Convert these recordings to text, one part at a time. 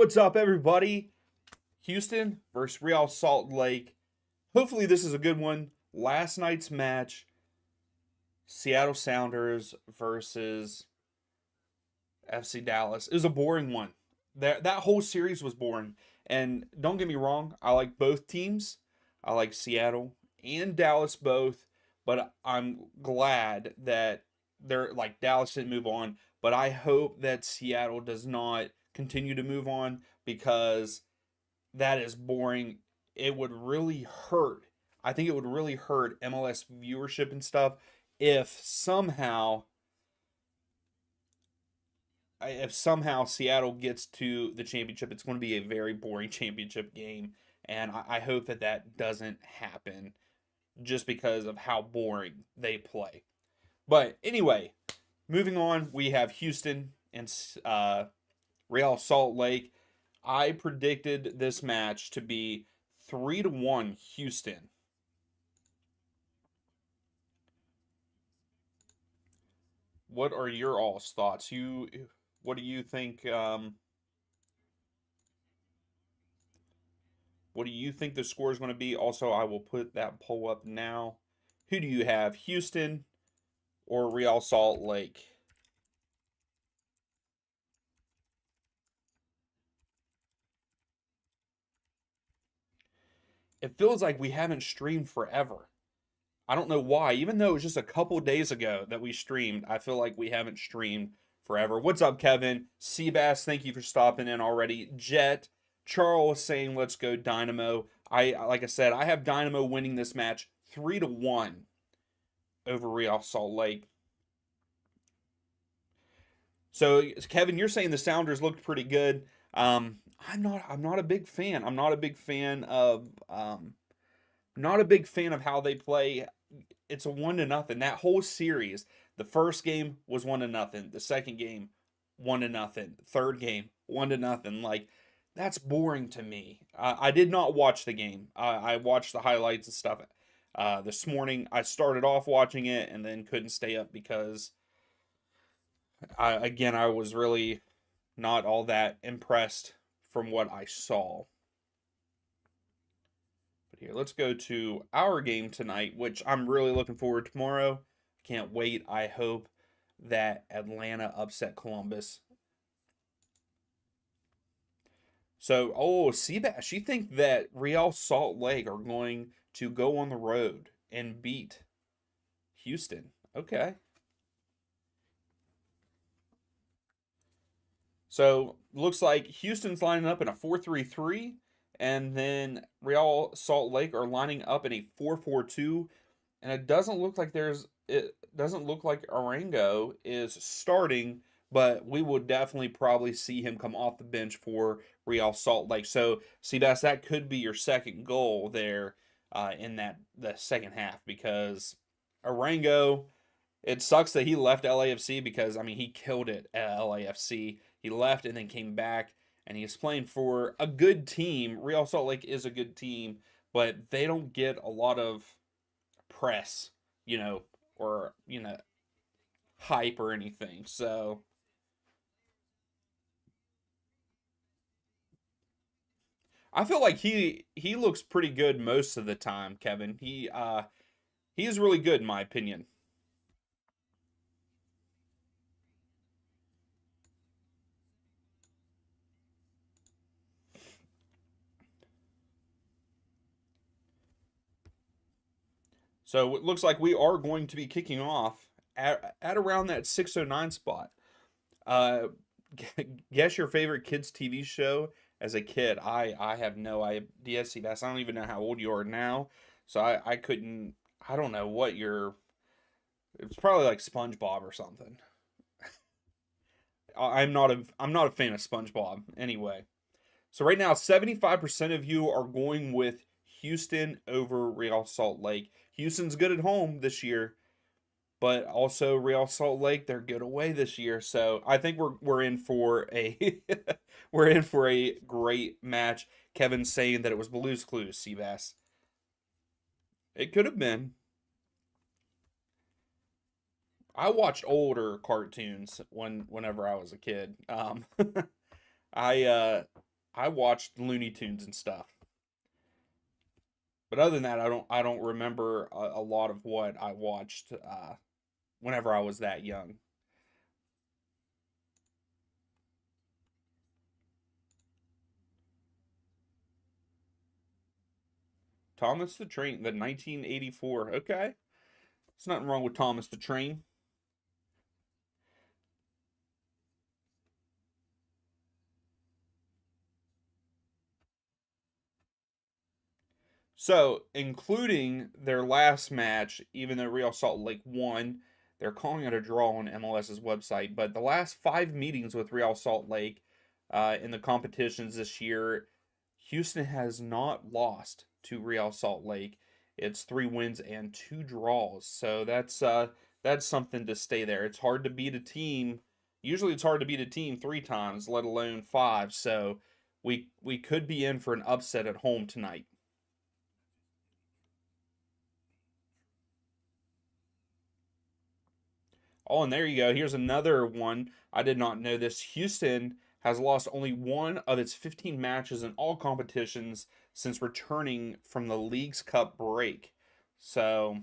What's up, everybody? Houston versus Real Salt Lake. Hopefully, this is a good one. Last night's match, Seattle Sounders versus FC Dallas. It was a boring one. That whole series was boring. And don't get me wrong, I like both teams. I like Seattle and Dallas both, but I'm glad that they're like Dallas didn't move on. But I hope that Seattle does not continue to move on because that is boring. It would really hurt. I think it would really hurt MLS viewership and stuff if somehow Seattle gets to the championship. It's going to be a very boring championship game, and I hope that that doesn't happen just because of how boring they play. But anyway, moving on, we have Houston and Real Salt Lake. I predicted this match to be 3-1 Houston. What are your all's thoughts? What do you think? What do you think the score is going to be? Also, I will put that poll up now. Who do you have, Houston or Real Salt Lake? It feels like we haven't streamed forever. I don't know why. Even though it was just a couple days ago that we streamed, I feel like we haven't streamed forever. What's up, Kevin? Seabass, thank you for stopping in already. Jet, Charles saying let's go Dynamo. Like I said, I have Dynamo winning this match 3-1 over Real Salt Lake. So, Kevin, you're saying the Sounders looked pretty good. I'm not a big fan. I'm not a big fan of not a big fan of how they play. It's a 1-0. That whole series, the first game was 1-0. The second game, 1-0. Third game, 1-0. Like, that's boring to me. I did not watch the game. I watched the highlights and stuff. This morning, I started off watching it and then couldn't stay up because, I was really not all that impressed from what I saw. But here, let's go to our game tonight, which I'm really looking forward to tomorrow. Can't wait. I hope that Atlanta upset Columbus. So, Seabass, you think that Real Salt Lake are going to go on the road and beat Houston? Okay. So, looks like Houston's lining up in a 4-3-3, and then Real Salt Lake are lining up in a 4-4-2, and it doesn't look like Arango is starting, but we will definitely probably see him come off the bench for Real Salt Lake. So, Seabass, that could be your second goal there in the second half because Arango. It sucks that he left LAFC because I mean he killed it at LAFC. He left and then came back and he's playing for a good team. Real Salt Lake is a good team, but they don't get a lot of press, or hype or anything. So I feel like he looks pretty good most of the time, Kevin. He is really good in my opinion. So it looks like we are going to be kicking off at around that 6:09 spot. Uh, guess your favorite kids TV show as a kid. I have no idea. See, I don't even know how old you are now, so I couldn't. I don't know what your. It's probably like SpongeBob or something. I'm not a fan of SpongeBob anyway. So right now, 75% of you are going with Houston over Real Salt Lake. Houston's good at home this year, but also Real Salt Lake, they're good away this year. So I think we're in for a we're in for a great match. Kevin's saying that it was Blue's Clues, Seabass. It could have been. I watched older cartoons whenever I was a kid. I I watched Looney Tunes and stuff. But other than that, I don't remember a lot of what I watched whenever I was that young. Thomas the Train, the 1984. Okay. There's nothing wrong with Thomas the Train. So, including their last match, even though Real Salt Lake won, they're calling it a draw on MLS's website. But the last 5 meetings with Real Salt Lake in the competitions this year, Houston has not lost to Real Salt Lake. It's 3 wins and 2 draws. So that's something to stay there. It's hard to beat a team. Usually, it's hard to beat a team 3 times, let alone 5. So we could be in for an upset at home tonight. Oh, and there you go. Here's another one. I did not know this. Houston has lost only one of its 15 matches in all competitions since returning from the League's Cup break. So,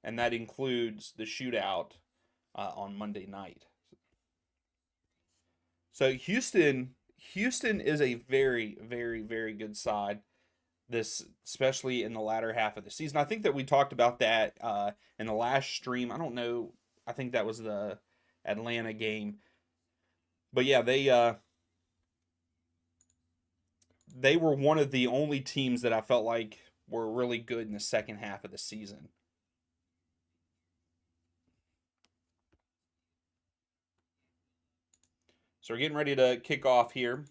and that includes the shootout on Monday night. So Houston is a very, very, very good side. This, especially in the latter half of the season. I think that we talked about that in the last stream. I don't know. I think that was the Atlanta game. But yeah, they were one of the only teams that I felt like were really good in the second half of the season. So we're getting ready to kick off here.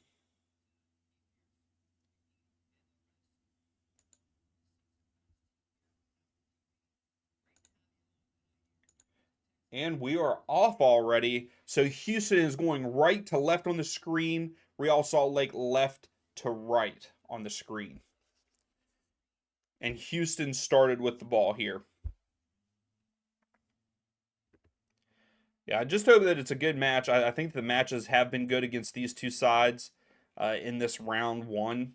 And we are off already. So Houston is going right to left on the screen. Real Salt Lake left to right on the screen. And Houston started with the ball here. Yeah, I just hope that it's a good match. I think the matches have been good against these two sides in this round one.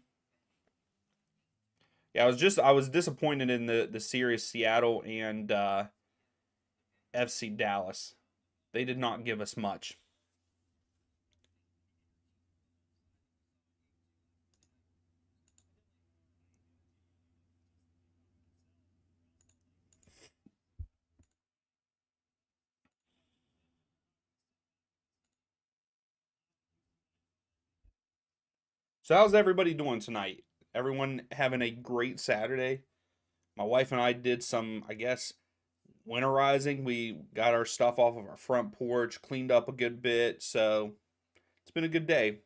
Yeah, I was disappointed in the series Seattle and FC Dallas. They did not give us much. So how's everybody doing tonight? Everyone having a great Saturday? My wife and I did some, I guess, winterizing. We got our stuff off of our front porch, cleaned up a good bit, so it's been a good day.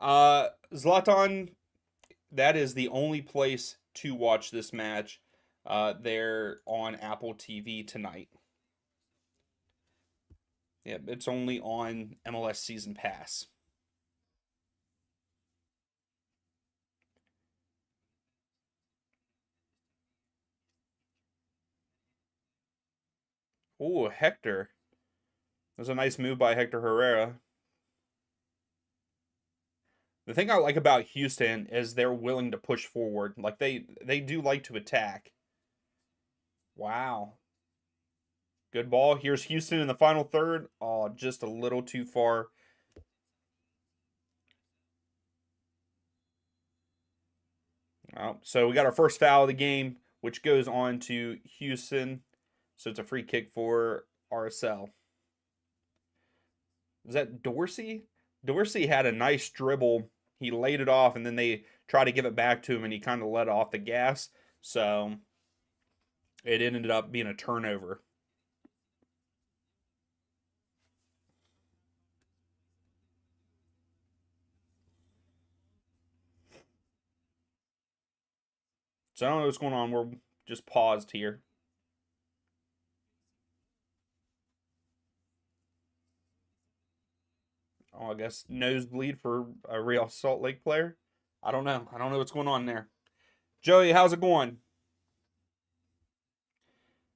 Zlatan, that is the only place to watch this match. They're on Apple TV tonight. Yeah, it's only on MLS Season Pass. Oh, Hector. That was a nice move by Hector Herrera. The thing I like about Houston is they're willing to push forward. Like they do like to attack. Wow. Good ball. Here's Houston in the final third. Oh, just a little too far. Oh, so we got our first foul of the game, which goes on to Houston. So it's a free kick for RSL. Is that Dorsey? Dorsey had a nice dribble. He laid it off, and then they tried to give it back to him, and he kind of let off the gas. So it ended up being a turnover. So I don't know what's going on. We're just paused here. Oh, I guess nosebleed for a Real Salt Lake player. I don't know. I don't know what's going on there. Joey, how's it going?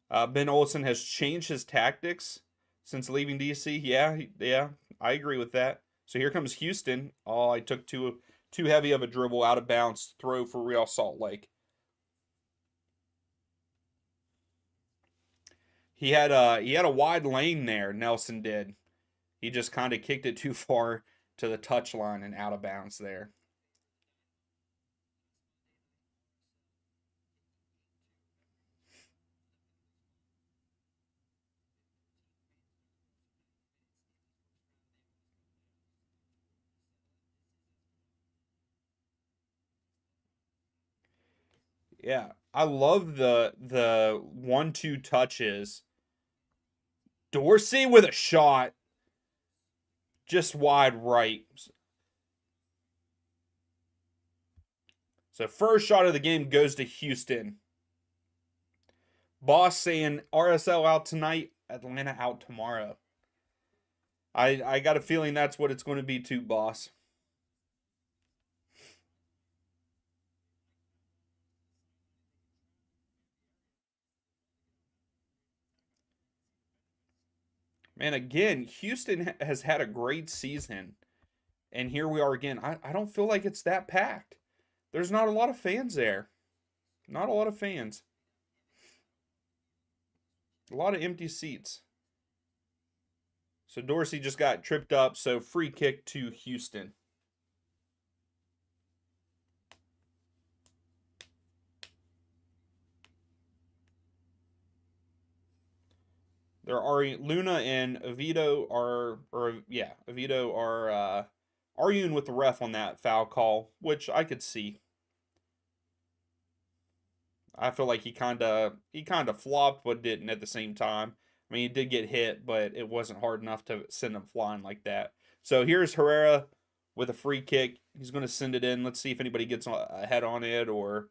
Ben Olsen has changed his tactics since leaving DC. Yeah, yeah, I agree with that. So here comes Houston. Oh, I took too heavy of a dribble, out of bounds, throw for Real Salt Lake. He had a wide lane there, Nelson did. He just kind of kicked it too far to the touch line and out of bounds there. Yeah, I love the 1-2 touches. Dorsey with a shot, just wide right. So first shot of the game goes to Houston. Boss saying RSL out tonight, Atlanta out tomorrow. I got a feeling that's what it's going to be too, boss. Man, again, Houston has had a great season. And here we are again. I don't feel like it's that packed. There's not a lot of fans there. Not a lot of fans. A lot of empty seats. So Dorsey just got tripped up. So free kick to Houston. There are Luna and Oviedo Oviedo are arguing with the ref on that foul call, which I could see. I feel like he kind of flopped, but didn't at the same time. I mean, he did get hit, but it wasn't hard enough to send him flying like that. So here's Herrera with a free kick. He's going to send it in. Let's see if anybody gets a head on it or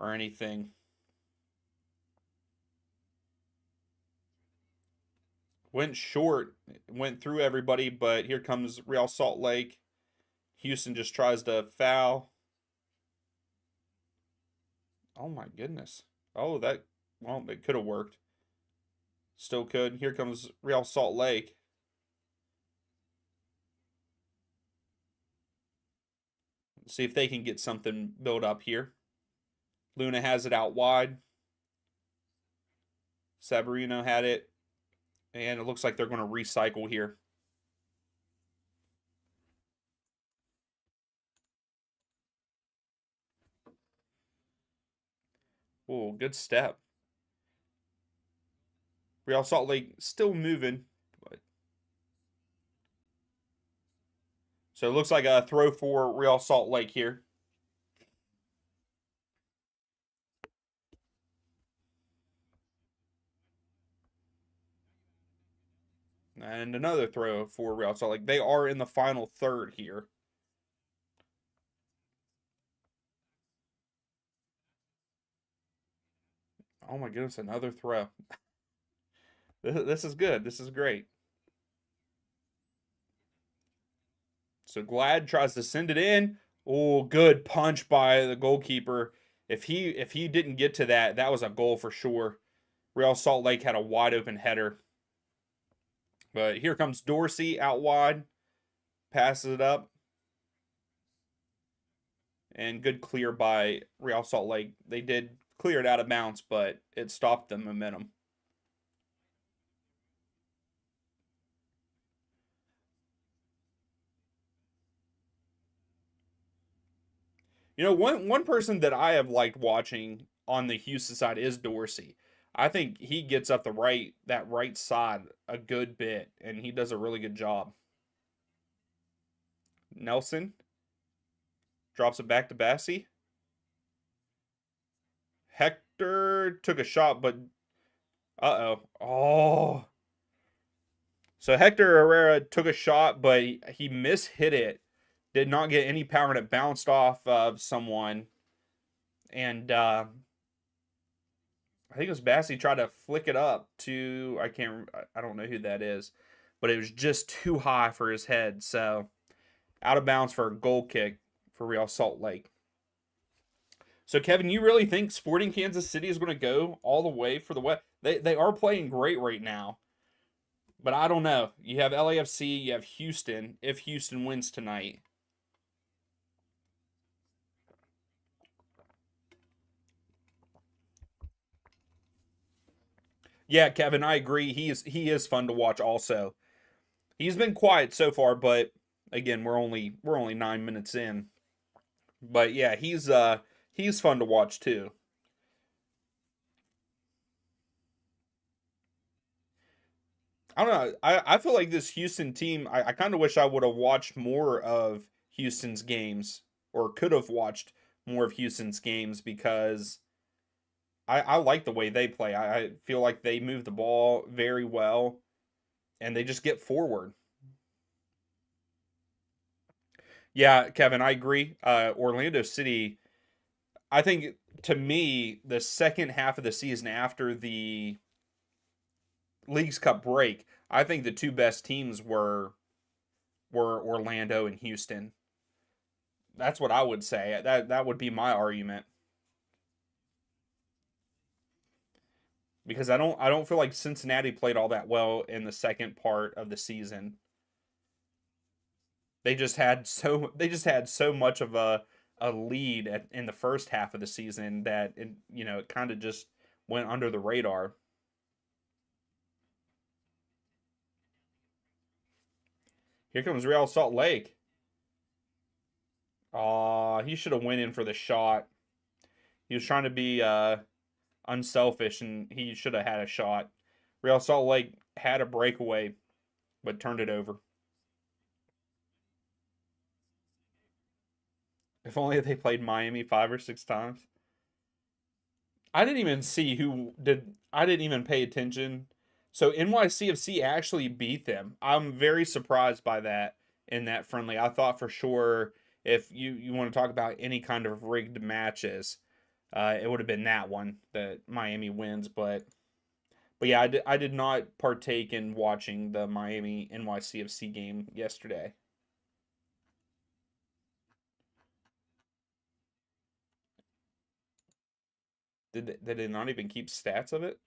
anything. Went short, went through everybody, but here comes Real Salt Lake. Houston just tries to foul. Oh my goodness. Oh, well, it could have worked. Still could. Here comes Real Salt Lake. Let's see if they can get something built up here. Luna has it out wide. Sabarino had it. And it looks like they're going to recycle here. Oh, good step. Real Salt Lake still moving. So it looks like a throw for Real Salt Lake here. And another throw for Real Salt Lake. They are in the final third here. Oh my goodness, another throw. This is good. This is great. So Glad tries to send it in. Oh, good punch by the goalkeeper. If he didn't get to that, that was a goal for sure. Real Salt Lake had a wide open header. But here comes Dorsey out wide. Passes it up. And good clear by Real Salt Lake. They did clear it out of bounds, but it stopped the momentum. You know, one person that I have liked watching on the Houston side is Dorsey. I think he gets up that right side a good bit, and he does a really good job. Nelson drops it back to Bassi. Hector took a shot, but uh-oh. Oh. So Hector Herrera took a shot, but he mishit it. Did not get any power, and it bounced off of someone. And I think it was Bassi tried to flick it up to, I don't know who that is, but it was just too high for his head. So out of bounds for a goal kick for Real Salt Lake. So Kevin, you really think Sporting Kansas City is going to go all the way for the West? They are playing great right now. But I don't know. You have LAFC, you have Houston. If Houston wins tonight, yeah, Kevin, I agree. He is fun to watch. Also, he's been quiet so far, but again, we're only 9 minutes in. But yeah, he's fun to watch too. I don't know. I feel like this Houston team. I kind of wish I would have watched more of Houston's games, or could have watched more of Houston's games, because I like the way they play. I feel like they move the ball very well, and they just get forward. Yeah, Kevin, I agree. Orlando City, I think, to me, the second half of the season after the League's Cup break, I think the two best teams were Orlando and Houston. That's what I would say. That would be my argument, because I don't feel like Cincinnati played all that well in the second part of the season. They just had so much of a lead in the first half of the season that it kind of just went under the radar. Here comes Real Salt Lake. He should have went in for the shot. He was trying to be unselfish, and he should have had a shot. Real Salt Lake had a breakaway, but turned it over. If only they played Miami 5 or 6 times. I didn't even see who did. I didn't even pay attention. So NYCFC actually beat them. I'm very surprised by that in that friendly. I thought for sure, if you want to talk about any kind of rigged matches, it would have been that one that Miami wins. But yeah, I did not partake in watching the Miami NYCFC game yesterday. Did they not even keep stats of it?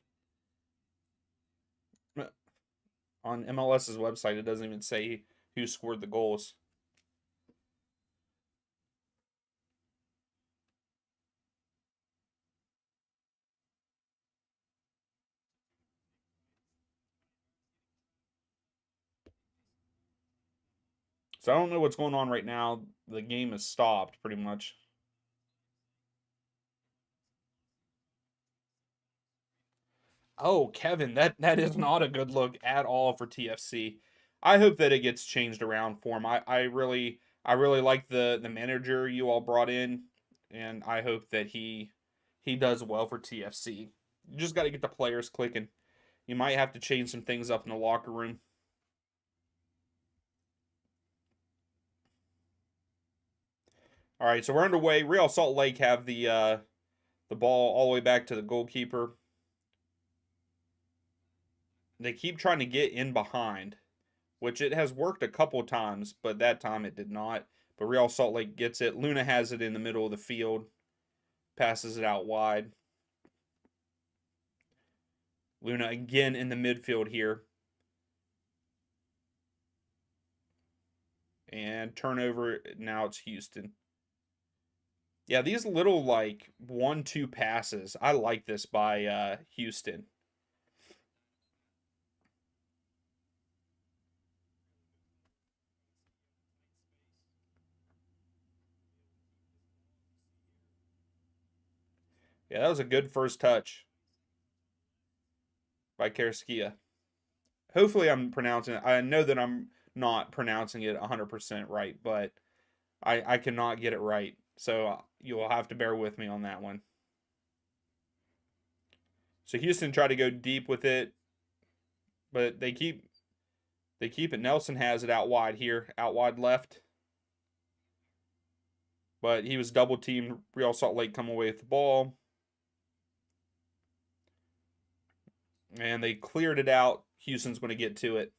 On MLS's website, it doesn't even say who scored the goals. So I don't know what's going on right now. The game is stopped pretty much. Oh, Kevin, that is not a good look at all for TFC. I hope that it gets changed around for him. I really like the manager you all brought in, and I hope that he does well for TFC. You just got to get the players clicking. You might have to change some things up in the locker room. All right, so we're underway. Real Salt Lake have the ball all the way back to the goalkeeper. They keep trying to get in behind, which it has worked a couple of times, but that time it did not. But Real Salt Lake gets it. Luna has it in the middle of the field, passes it out wide. Luna again in the midfield here. And turnover, now it's Houston. Yeah, these little like 1-2 passes. I like this by Houston. Yeah, that was a good first touch by Karaskia. Hopefully I'm pronouncing it. I know that I'm not pronouncing it 100% right, but I cannot get it right. So you will have to bear with me on that one. So Houston tried to go deep with it, but they keep it. Nelson has it out wide here, out wide left. But he was double teamed. Real Salt Lake come away with the ball. And they cleared it out. Houston's going to get to it.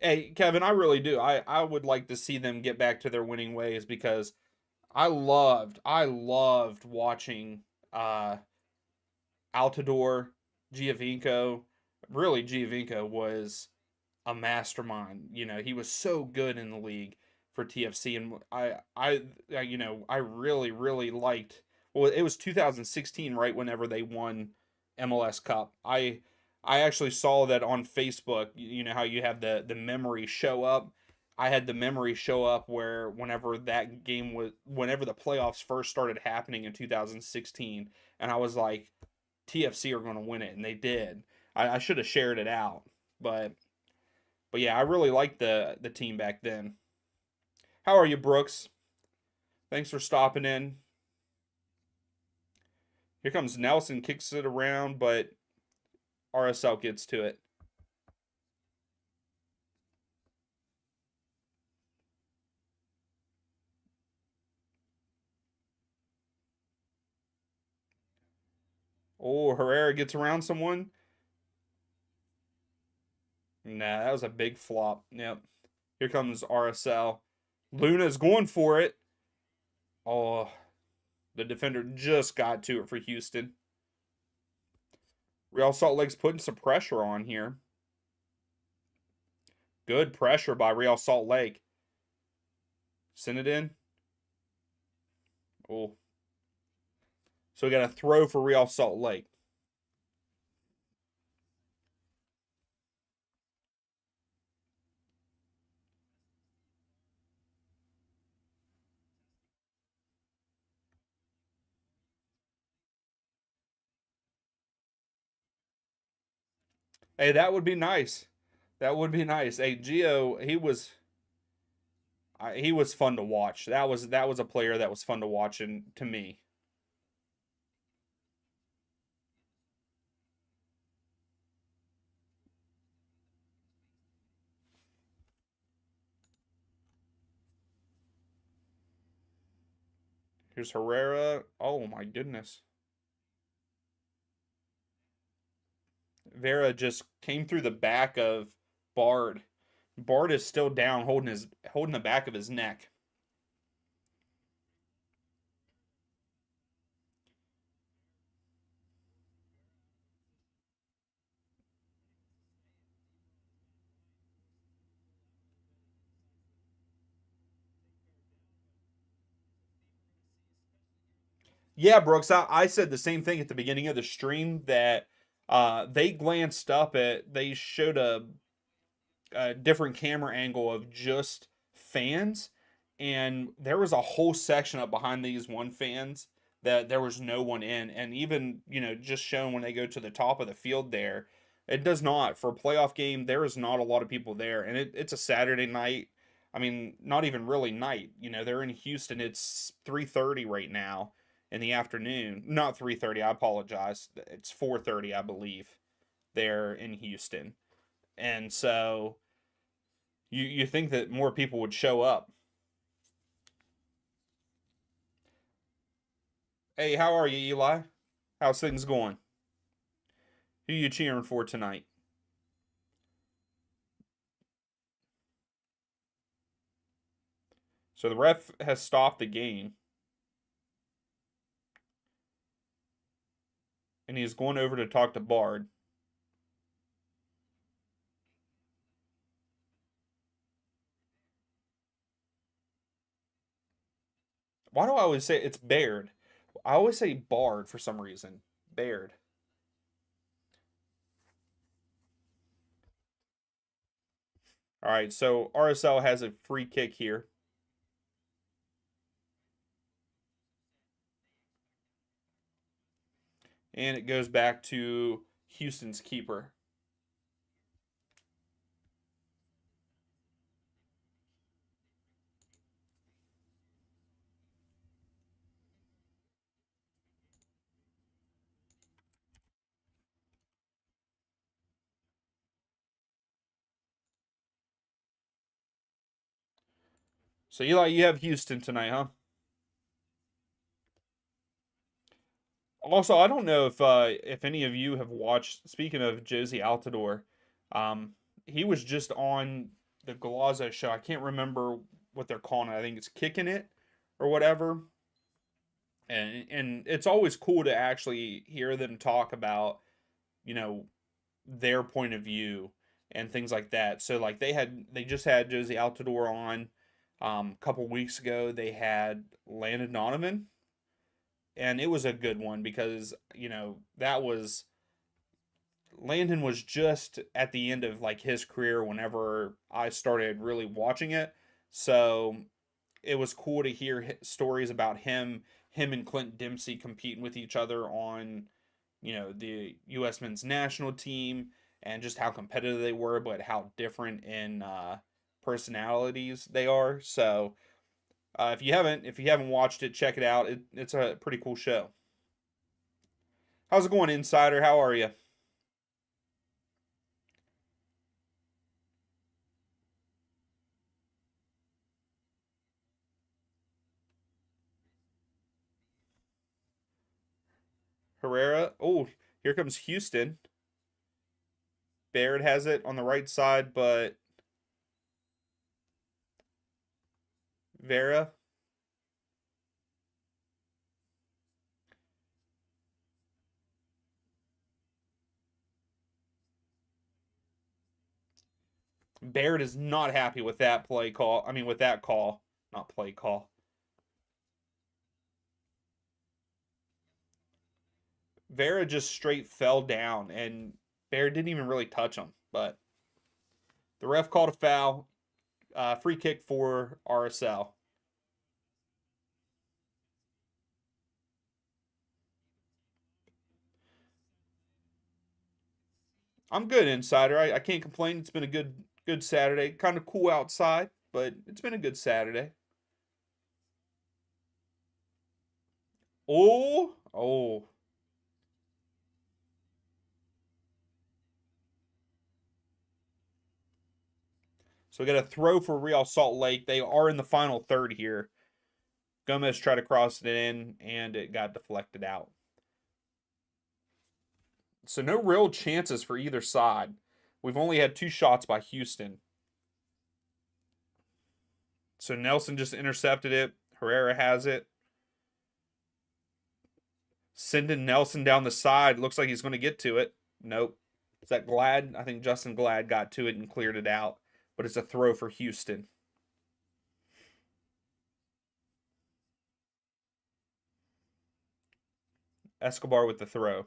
Hey, Kevin, I really do. I would like to see them get back to their winning ways, because I loved watching uh Altidore, Giovinco. Really, Giovinco was a mastermind. You know, he was so good in the league for TFC, and I really liked. Well, it was 2016, right? Whenever they won MLS Cup, I actually saw that on Facebook. You know how you have the memory show up. I had the memory show up where whenever the playoffs first started happening in 2016, and I was like, TFC are going to win it, and they did. I should have shared it out, but yeah, I really liked the team back then. How are you, Brooks? Thanks for stopping in. Here comes Nelson, kicks it around, but RSL gets to it. Oh, Herrera gets around someone. Nah, that was a big flop. Yep. Here comes RSL. Luna's going for it. Oh, the defender just got to it for Houston. Real Salt Lake's putting some pressure on here. Good pressure by Real Salt Lake. Send it in. Oh. So we got a throw for Real Salt Lake. Hey, that would be nice. That would be nice. Hey, Gio, he was fun to watch. That was a player that was fun to watch, and to me. Here's Herrera. Oh my goodness. Vera just came through the back of Bard. Bard is still down, holding the back of his neck. Yeah, Brooks. I said the same thing at the beginning of the stream that they glanced up at. They showed a different camera angle of just fans, and there was a whole section up behind these one fans that there was no one in, and even just shown when they go to the top of the field there, it does not for a playoff game. There is not a lot of people there, and it's a Saturday night. I mean, not even really night. They're in Houston. It's 3:30 right now in the afternoon. Not 3:30. I apologize. It's 4:30, I believe. There in Houston, and so you think that more people would show up. Hey, how are you, Eli? How's things going? Who you cheering for tonight? So the ref has stopped the game, and he's going over to talk to Bard. Why do I always say it's Baird? I always say Bard for some reason. Baird. All right, so RSL has a free kick here. And it goes back to Houston's keeper. So Eli, you have Houston tonight, huh? Also, I don't know if any of you have watched. Speaking of Josie Altidore, um, he was just on the Galazzo show. I can't remember what they're calling it. I think it's Kicking It or whatever. And it's always cool to actually hear them talk about, you know, their point of view and things like that. So like they just had Josie Altidore on a couple weeks ago. They had Landon Donovan, and it was a good one because, you know, that was Landon was just at the end of like his career whenever I started really watching it. So it was cool to hear stories about him and Clint Dempsey competing with each other on, you know, the U.S. men's national team, and just how competitive they were, but how different in personalities they are. So if you haven't watched it, check it out. It's a pretty cool show. How's it going, Insider? How are you? Herrera. Oh, here comes Houston. Baird has it on the right side, but Vera. Baird is not happy with that play call. I mean, with that call, not play call. Vera just straight fell down, and Baird didn't even really touch him. But the ref called a foul, free kick for RSL. I'm good, Insider. I can't complain. It's been a good Saturday. Kind of cool outside, but it's been a good Saturday. Oh. So we got a throw for Real Salt Lake. They are in the final third here. Gomez tried to cross it in, and it got deflected out. So no real chances for either side. We've only had 2 shots by Houston. So Nelson just intercepted it. Herrera has it. Sending Nelson down the side. Looks like he's going to get to it. Nope. Is that Glad? I think Justin Glad got to it and cleared it out. But it's a throw for Houston. Escobar with the throw.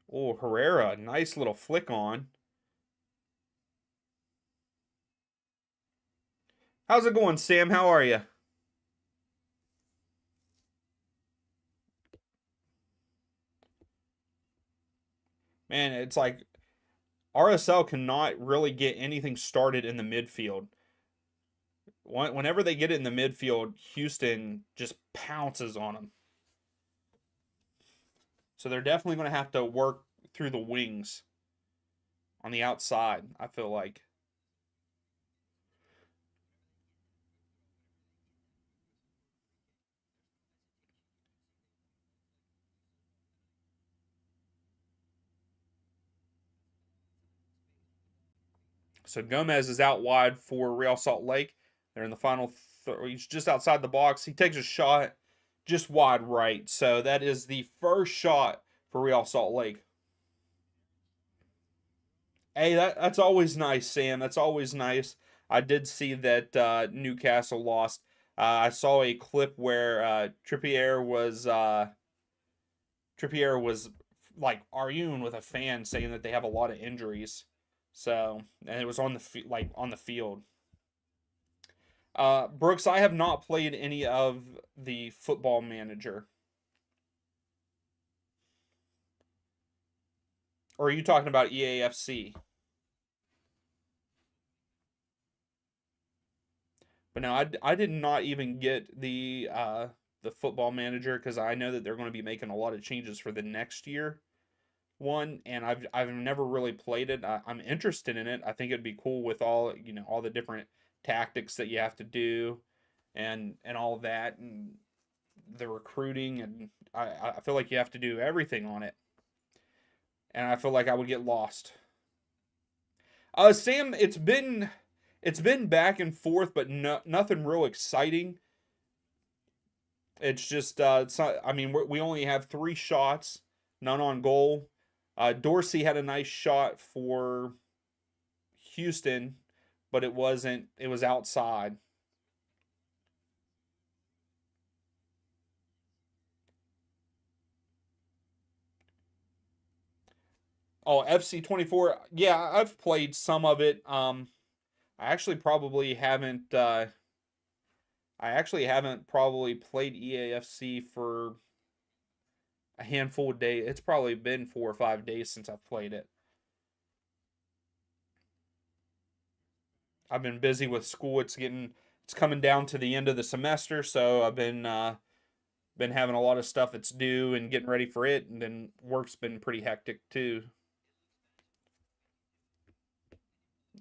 Oh, Herrera. Nice little flick on. How's it going, Sam? How are you? Man, it's like RSL cannot really get anything started in the midfield. Whenever they get it in the midfield, Houston just pounces on them. So they're definitely going to have to work through the wings on the outside, I feel like. So Gomez is out wide for Real Salt Lake. They're in the final. He's just outside the box. He takes a shot just wide right. So that is the first shot for Real Salt Lake. Hey, that's always nice, Sam. That's always nice. I did see that Newcastle lost. I saw a clip where Trippier was like arguing with a fan, saying that they have a lot of injuries. So, and it was on on the field. Brooks, I have not played any of the Football Manager. Or are you talking about EAFC? But no, I did not even get the Football Manager because I know that they're going to be making a lot of changes for the next year one, and I've never really played it. I'm interested in it. I think it'd be cool with all, you know, all the different tactics that you have to do, and all that, and the recruiting, and I feel like you have to do everything on it, and I feel like I would get lost. Sam, It's been back and forth, but nothing real exciting. It's just, it's not, I mean, we only have 3 shots, none on goal. Dorsey had a nice shot for Houston, but it wasn't, it was outside. Oh, FC24. Yeah, I've played some of it. I actually probably haven't. I actually haven't probably played EAFC for a handful of days. It's probably been 4 or 5 days since I've played it. I've been busy with school. It's coming down to the end of the semester, so I've been having a lot of stuff that's due and getting ready for it, and then work's been pretty hectic too.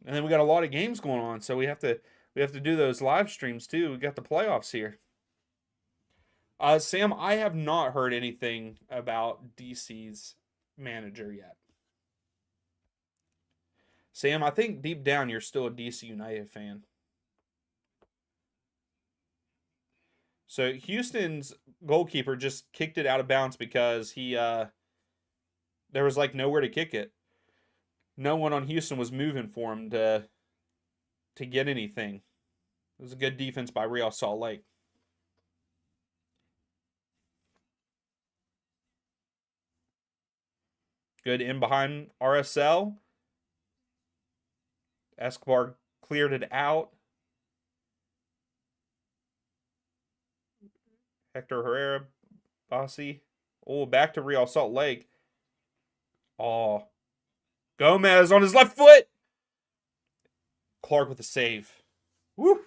And then we got a lot of games going on, so we have to do those live streams too. We got the playoffs here. Sam, I have not heard anything about DC's manager yet. Sam, I think deep down you're still a DC United fan. So Houston's goalkeeper just kicked it out of bounds because he there was like nowhere to kick it. No one on Houston was moving for him to get anything. It was a good defense by Real Salt Lake. Good in behind RSL. Escobar cleared it out. Hector Herrera, Bossy. Oh, back to Real Salt Lake. Oh, Gomez on his left foot. Clark with a save. Woo.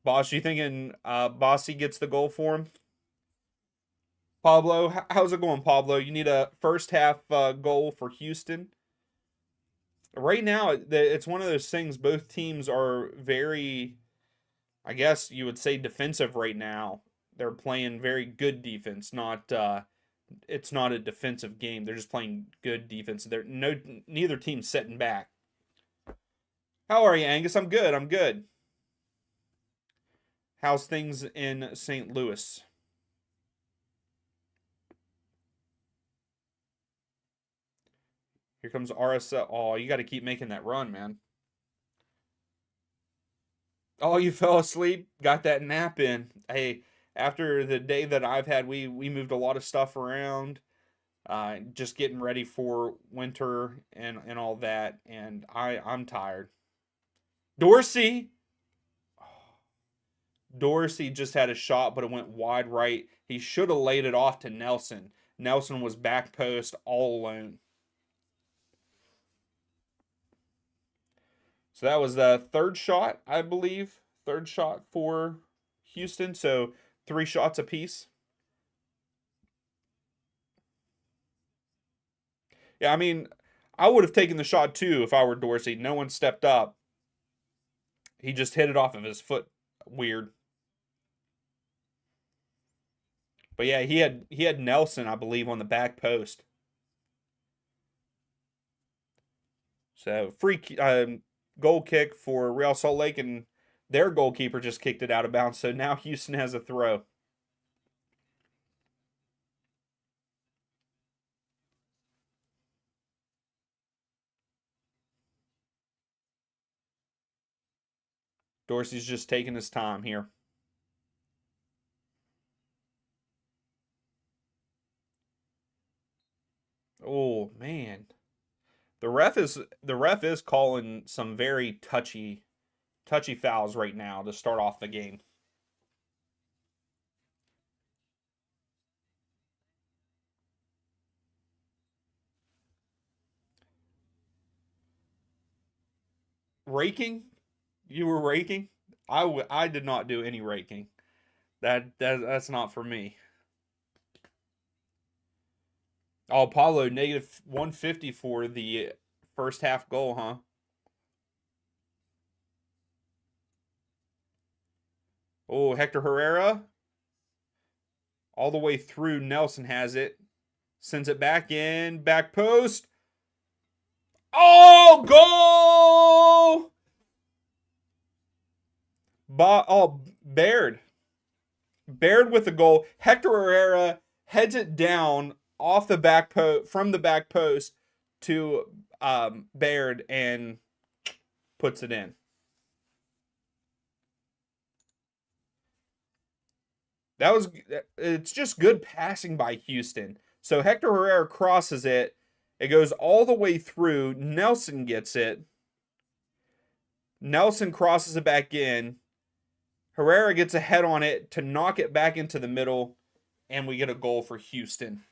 Boss, you thinking Bossy gets the goal for him? Pablo, how's it going, Pablo? You need a first half goal for Houston. Right now, it's one of those things. Both teams are very, I guess you would say, defensive right now. They're playing very good defense. Not, it's not a defensive game. They're just playing good defense. Neither team's setting back. How are you, Angus? I'm good. I'm good. How's things in St. Louis? Here comes RSL. Oh, you got to keep making that run, man. Oh, you fell asleep? Got that nap in. Hey, after the day that I've had, we moved a lot of stuff around, just getting ready for winter and all that, and I'm tired. Dorsey, Dorsey just had a shot, but it went wide right. He should have laid it off to Nelson. Nelson was back post all alone. So that was the third shot, I believe. Third shot for Houston. So 3 shots apiece. Yeah, I mean, I would have taken the shot too if I were Dorsey. No one stepped up. He just hit it off of his foot. Weird. But yeah, he had Nelson, I believe, on the back post. So free goal kick for Real Salt Lake, and their goalkeeper just kicked it out of bounds. So now Houston has a throw. Dorsey's just taking his time here. Oh man. The ref is calling some very touchy fouls right now to start off the game. Raking? You were raking? I did not do any raking. That's not for me. Oh, Paulo negative 150 for the first half goal, huh? Oh, Hector Herrera. all the way through. Nelson has it. Sends it back in. Back post. Oh, goal! Baird. Baird with the goal. Hector Herrera heads it down off the back post, from the back post to Baird, and puts it in. It's just good passing by Houston. So Hector Herrera crosses it. It goes all the way through. Nelson gets it. Nelson crosses it back in. Herrera gets a head on it to knock it back into the middle, and we get a goal for Houston.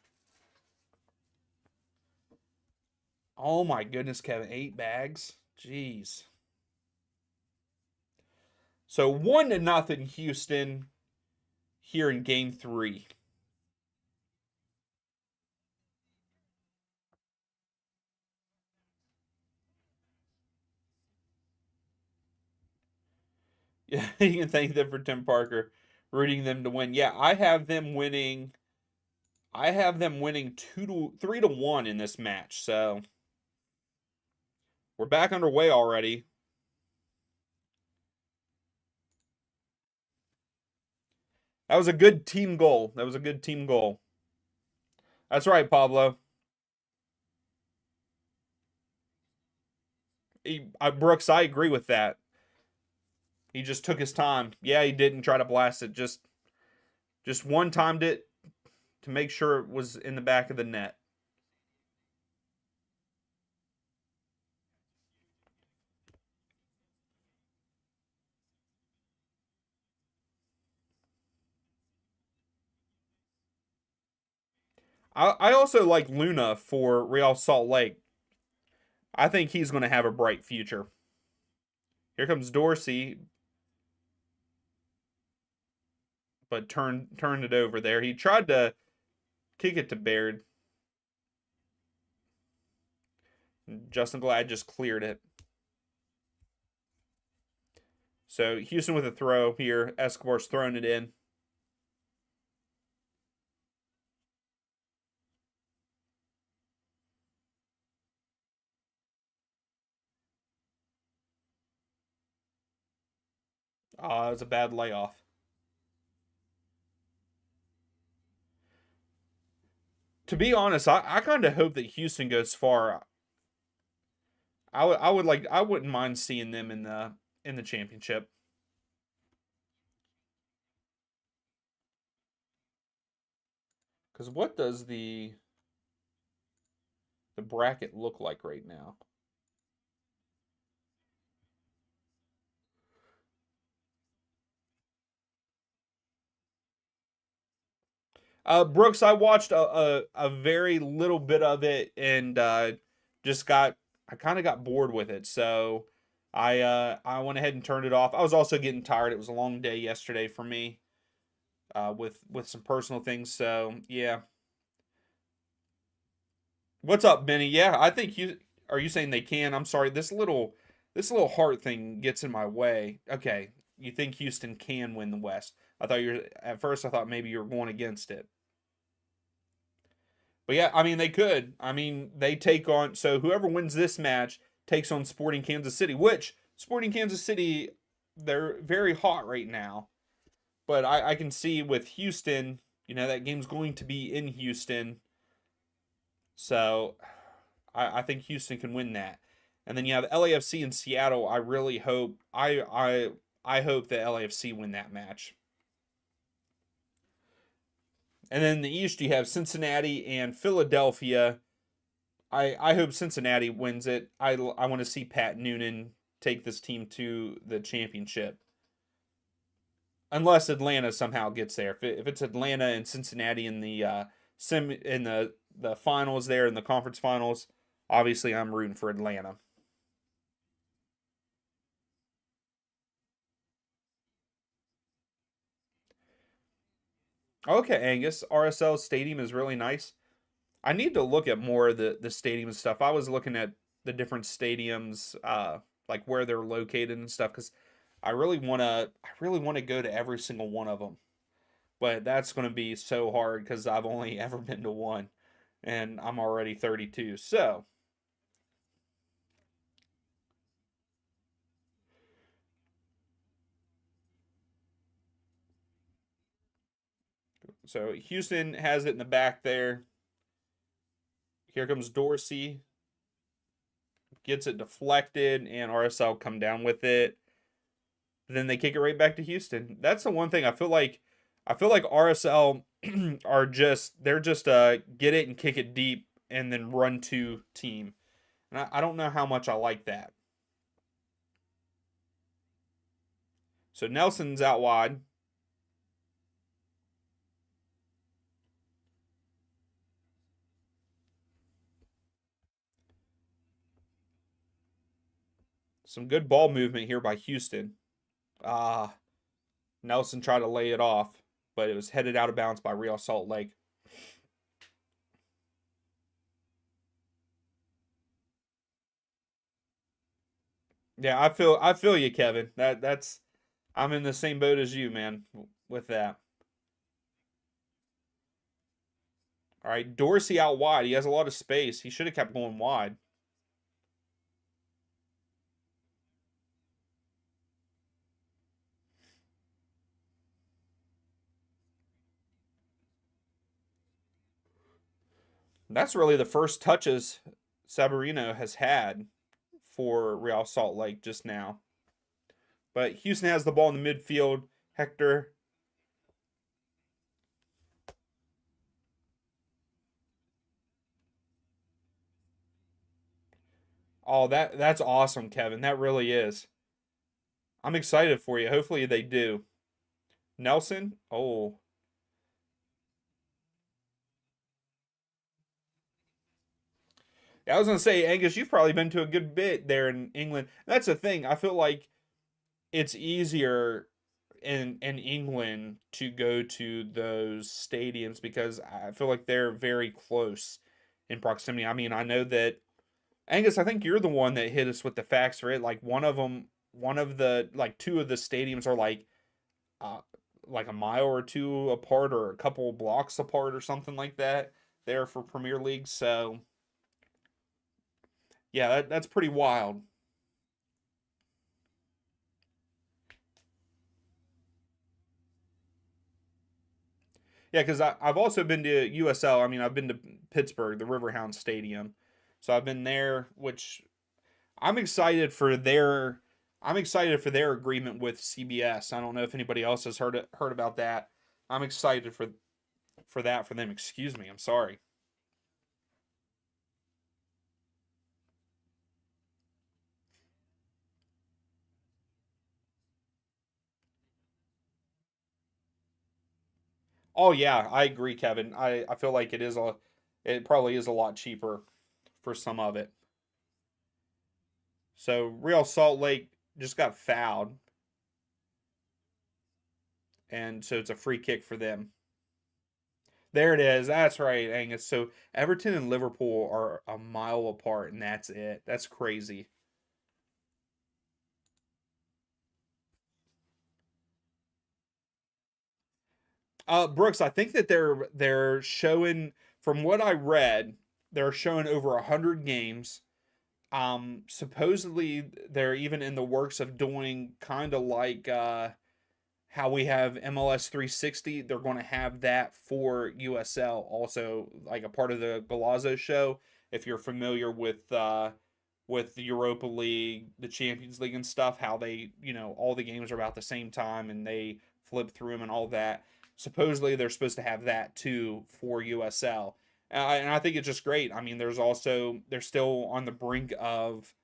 Oh my goodness, Kevin. 8 bags? Jeez. So 1-0 Houston here in game 3. Yeah, you can thank them for Tim Parker rooting them to win. Yeah, I have them winning 3-1 in this match. So we're back underway already. That was a good team goal. That's right, Pablo. Brooks, I agree with that. He just took his time. Yeah, he didn't try to blast it. Just one-timed it to make sure it was in the back of the net. I also like Luna for Real Salt Lake. I think he's going to have a bright future. Here comes Dorsey, but turned it over there. He tried to kick it to Baird. Justin Glad just cleared it. So Houston with a throw here. Escobar's throwing it in. It was a bad layoff. To be honest, I kind of hope that Houston goes far. I wouldn't mind seeing them in the championship. Because what does the bracket look like right now? Brooks, I watched a very little bit of it, and I kind of got bored with it, so I went ahead and turned it off. I was also getting tired. It was a long day yesterday for me, with some personal things. So yeah. What's up, Benny? Yeah, I think you are you saying they can? I'm sorry. This little heart thing gets in my way. Okay, you think Houston can win the West? At first I thought maybe you were going against it. But yeah, I mean they could. I mean, they take on, so whoever wins this match takes on Sporting Kansas City, which Sporting Kansas City, they're very hot right now. But I can see with Houston, that game's going to be in Houston. So I think Houston can win that. And then you have LAFC and Seattle. I hope that LAFC win that match. And then in the East you have Cincinnati and Philadelphia. I hope Cincinnati wins it. I want to see Pat Noonan take this team to the championship. Unless Atlanta somehow gets there. If it's Atlanta and Cincinnati in the the finals there, in the conference finals, obviously I'm rooting for Atlanta. Okay, Angus. RSL Stadium is really nice. I need to look at more of the stadium stuff. I was looking at the different stadiums, like where they're located and stuff, because I really want to go to every single one of them. but that's going to be so hard because I've only ever been to one, and I'm already 32. So Houston has it in the back there. Here comes Dorsey, gets it deflected, and RSL come down with it. Then they kick it right back to Houston. That's the one thing I feel like RSL are they're just get it and kick it deep and then run to team. And I don't know how much I like that. So Nelson's out wide. Some good ball movement here by Houston. Ah, Nelson tried to lay it off, but it was headed out of bounds by Real Salt Lake. Yeah, I feel you, Kevin. That's I'm in the same boat as you, man, with that. All right, Dorsey out wide. He has a lot of space. He should have kept going wide. That's really the first touches Sabarino has had for Real Salt Lake just now. But Houston has the ball in the midfield. Hector. Oh, that's awesome, Kevin. That really is. I'm excited for you. Hopefully they do. Nelson. Oh, yeah, I was gonna say, Angus, you've probably been to a good bit there in England. That's the thing. I feel like it's easier in England to go to those stadiums because I feel like they're very close in proximity. I mean, I know that Angus, I think you're the one that hit us with the facts for it. Like one of the like two of the stadiums are uh like a mile or two apart or a couple blocks apart or something like that. There for Premier League. So yeah, that's pretty wild. Yeah, because I've also been to USL. I mean, I've been to Pittsburgh, the Riverhound Stadium. So I've been there, which I'm excited for their I'm excited for their agreement with CBS. I don't know if anybody else has heard about that. I'm excited for that for them. Excuse me. I'm sorry. Oh yeah, I agree, Kevin. I feel like it probably is a lot cheaper for some of it. So Real Salt Lake just got fouled, and so it's a free kick for them. There it is. That's right, Angus. So Everton and Liverpool are a mile apart, and that's it. That's crazy. Brooks, I think that they're showing, from what I read, they're showing over 100 games. Supposedly they're even in the works of doing kind of like how we have MLS 360. They're going to have that for USL also, like a part of the Galazzo show. If you're familiar with the Europa League, the Champions League and stuff, how they, all the games are about the same time and they flip through them and all that. Supposedly they're supposed to have that too for USL. And I think it's just great. I mean, they're still on the brink of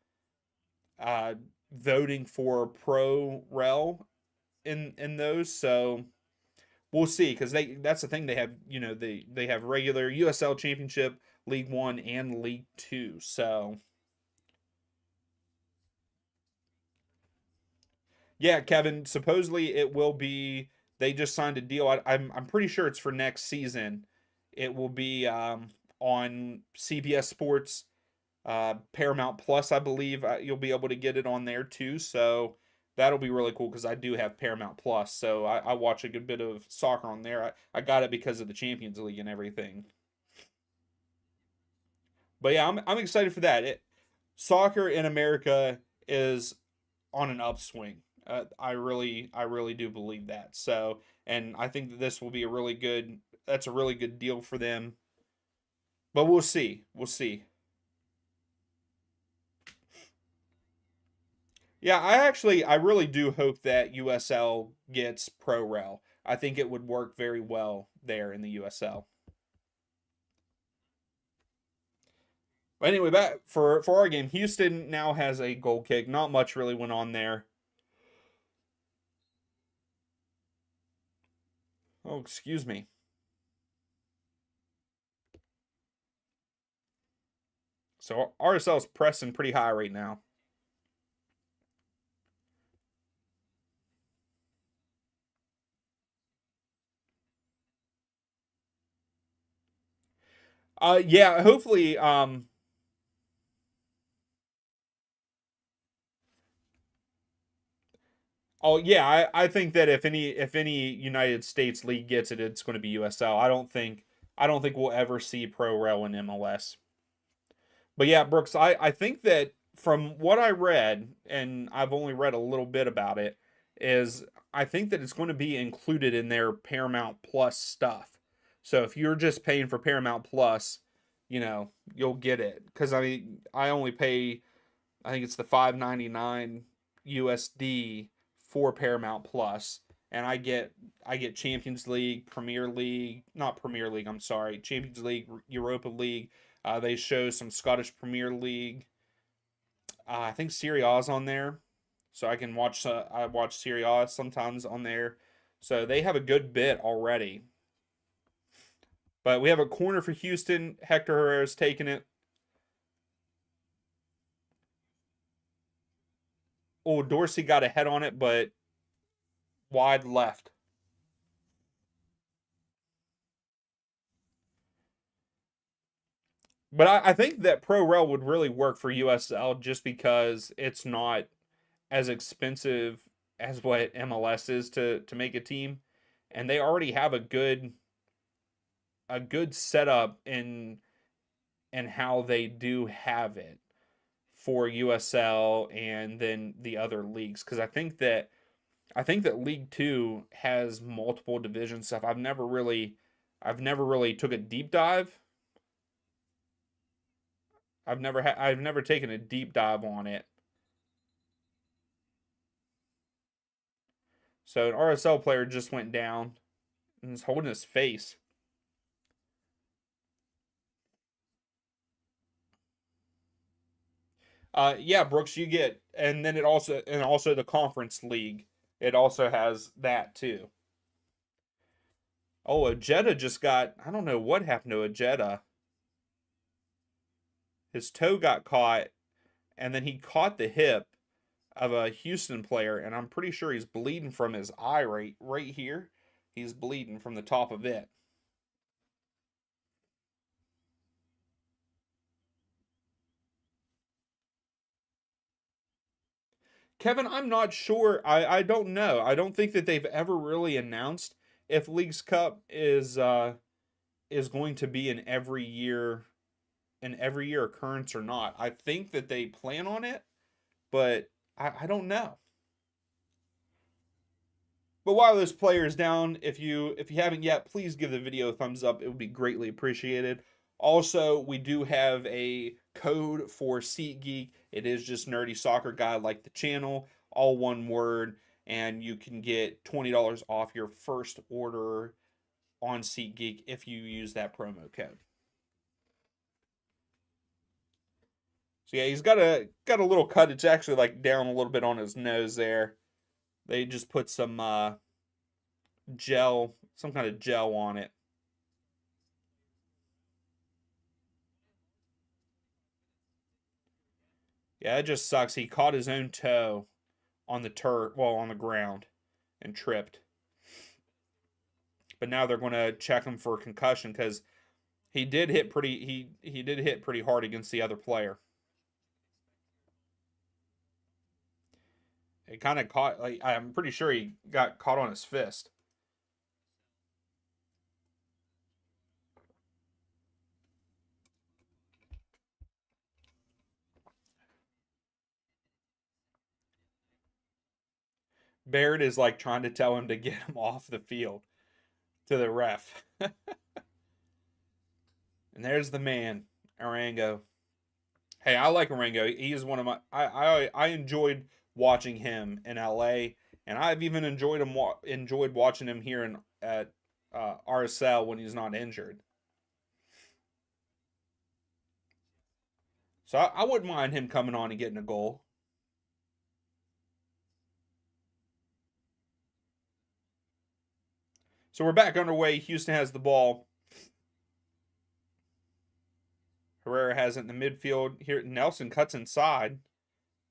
uh, voting for pro rel in those. So we'll see because that's the thing, they have, they have regular USL Championship, League One, and League Two. So yeah, Kevin. Supposedly it will be. They just signed a deal. I'm pretty sure it's for next season. It will be on CBS Sports, Paramount Plus. I believe you'll be able to get it on there too. So That'll be really cool because I do have Paramount Plus, so I watch a good bit of soccer on there. I got it because of the Champions League and everything. But yeah, I'm excited for that. Soccer in America is on an upswing. I really do believe that. So, and I think that this will be a really good. That's a really good deal for them. But we'll see. We'll see. Yeah, I really do hope that USL gets Pro Rel. I think it would work very well there in the USL. But anyway, back for our game, Houston now has a goal kick. Not much really went on there. Oh, excuse me. So RSL's pressing pretty high right now. Yeah, hopefully oh yeah, I think that if any United States league gets it, it's going to be USL. I don't think we'll ever see Pro Rel in MLS. But yeah, Brooks, I think that from what I read, and I've only read a little bit about it, is I think that it's going to be included in their Paramount Plus stuff. So if you're just paying for Paramount Plus, you'll get it. Because I mean, I only pay, I think it's the 5.99 USD for Paramount Plus, and I get Champions League, Premier League, not Premier League, I'm sorry, Champions League, Europa League. They show some Scottish Premier League. I think Serie A's on there, so I can watch. I watch Serie A sometimes on there, so they have a good bit already. But we have a corner for Houston. Hector Herrera's taking it. Oh, Dorsey got a head on it, but wide left. But I think that Pro Rel would really work for USL just because it's not as expensive as what MLS is to make a team, and they already have a good setup in how they do have it for USL and then the other leagues, because I think that League 2 has multiple division stuff. I've never really took a deep dive. I've never taken a deep dive on it. So an RSL player just went down and is holding his face. Yeah, Brooks, you get, and then it also the conference league. It also has that too. Oh, Ojeda just got, I don't know what happened to Ojeda. His toe got caught, and then he caught the hip of a Houston player, and I'm pretty sure he's bleeding from his eye right here. He's bleeding from the top of it. Kevin, I'm not sure. I don't know. I don't think that they've ever really announced if Leagues Cup is going to be an every year occurrence or not. I think that they plan on it, but I don't know. But while this player is down, if you haven't yet, please give the video a thumbs up. It would be greatly appreciated. Also, we do have a code for SeatGeek. It is just Nerdy Soccer Guy, like the channel, all one word, and you can get $20 off your first order on SeatGeek if you use that promo code. So yeah, he's got a little cut. It's actually like down a little bit on his nose there. They just put some kind of gel on it. Yeah, it just sucks. He caught his own toe on the on the ground, and tripped. But now they're going to check him for concussion because he did hit pretty hard against the other player. It kind of caught, like, I'm pretty sure he got caught on his fist. Barrett is like trying to tell him to get him off the field to the ref. And there's the man, Arango. Hey, I like Arango. He is one of my. I enjoyed watching him in LA, and I've even enjoyed watching him here in at RSL when he's not injured. So I wouldn't mind him coming on and getting a goal. So we're back underway. Houston has the ball. Herrera has it in the midfield. Here, Nelson cuts inside,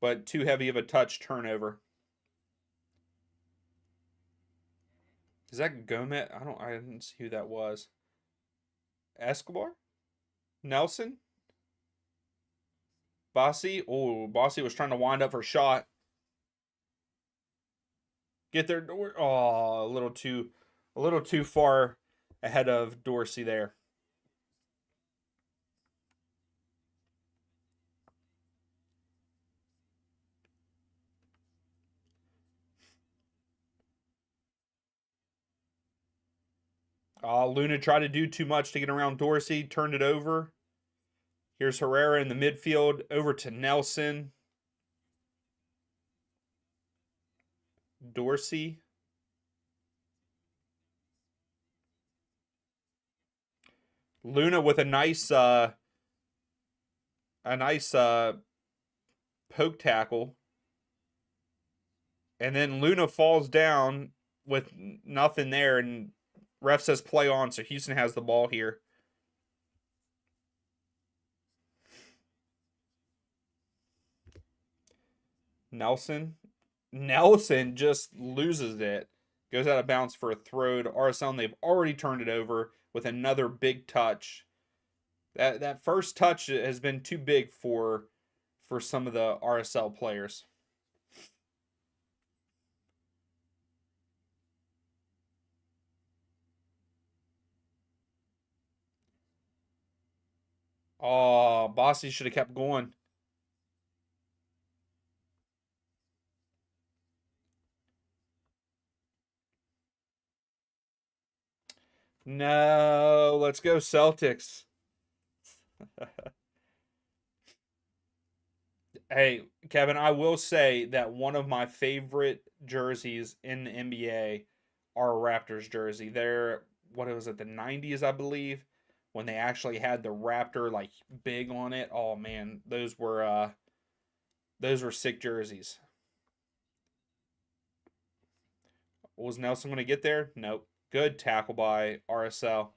but too heavy of a touch turnover. Is that Gomez? I didn't see who that was. Escobar? Nelson? Bossy? Oh, Bossy was trying to wind up her shot. Get there. Oh, a little too far ahead of Dorsey there. Luna tried to do too much to get around Dorsey, turned it over. Here's Herrera in the midfield, over to Nelson. Dorsey. Luna with a nice poke tackle. And then Luna falls down with nothing there, and ref says play on, so Houston has the ball here. Nelson just loses it. Goes out of bounds for a throw to RSL. They've already turned it over with another big touch. That first touch has been too big for some of the RSL players. Oh, Bossy should have kept going. No, let's go Celtics. Hey, Kevin, I will say that one of my favorite jerseys in the NBA are a Raptors jersey. They're, what was it, the 90s, I believe, when they actually had the Raptor like big on it. Oh man, those were sick jerseys. Was Nelson going to get there? Nope. Good tackle by RSL.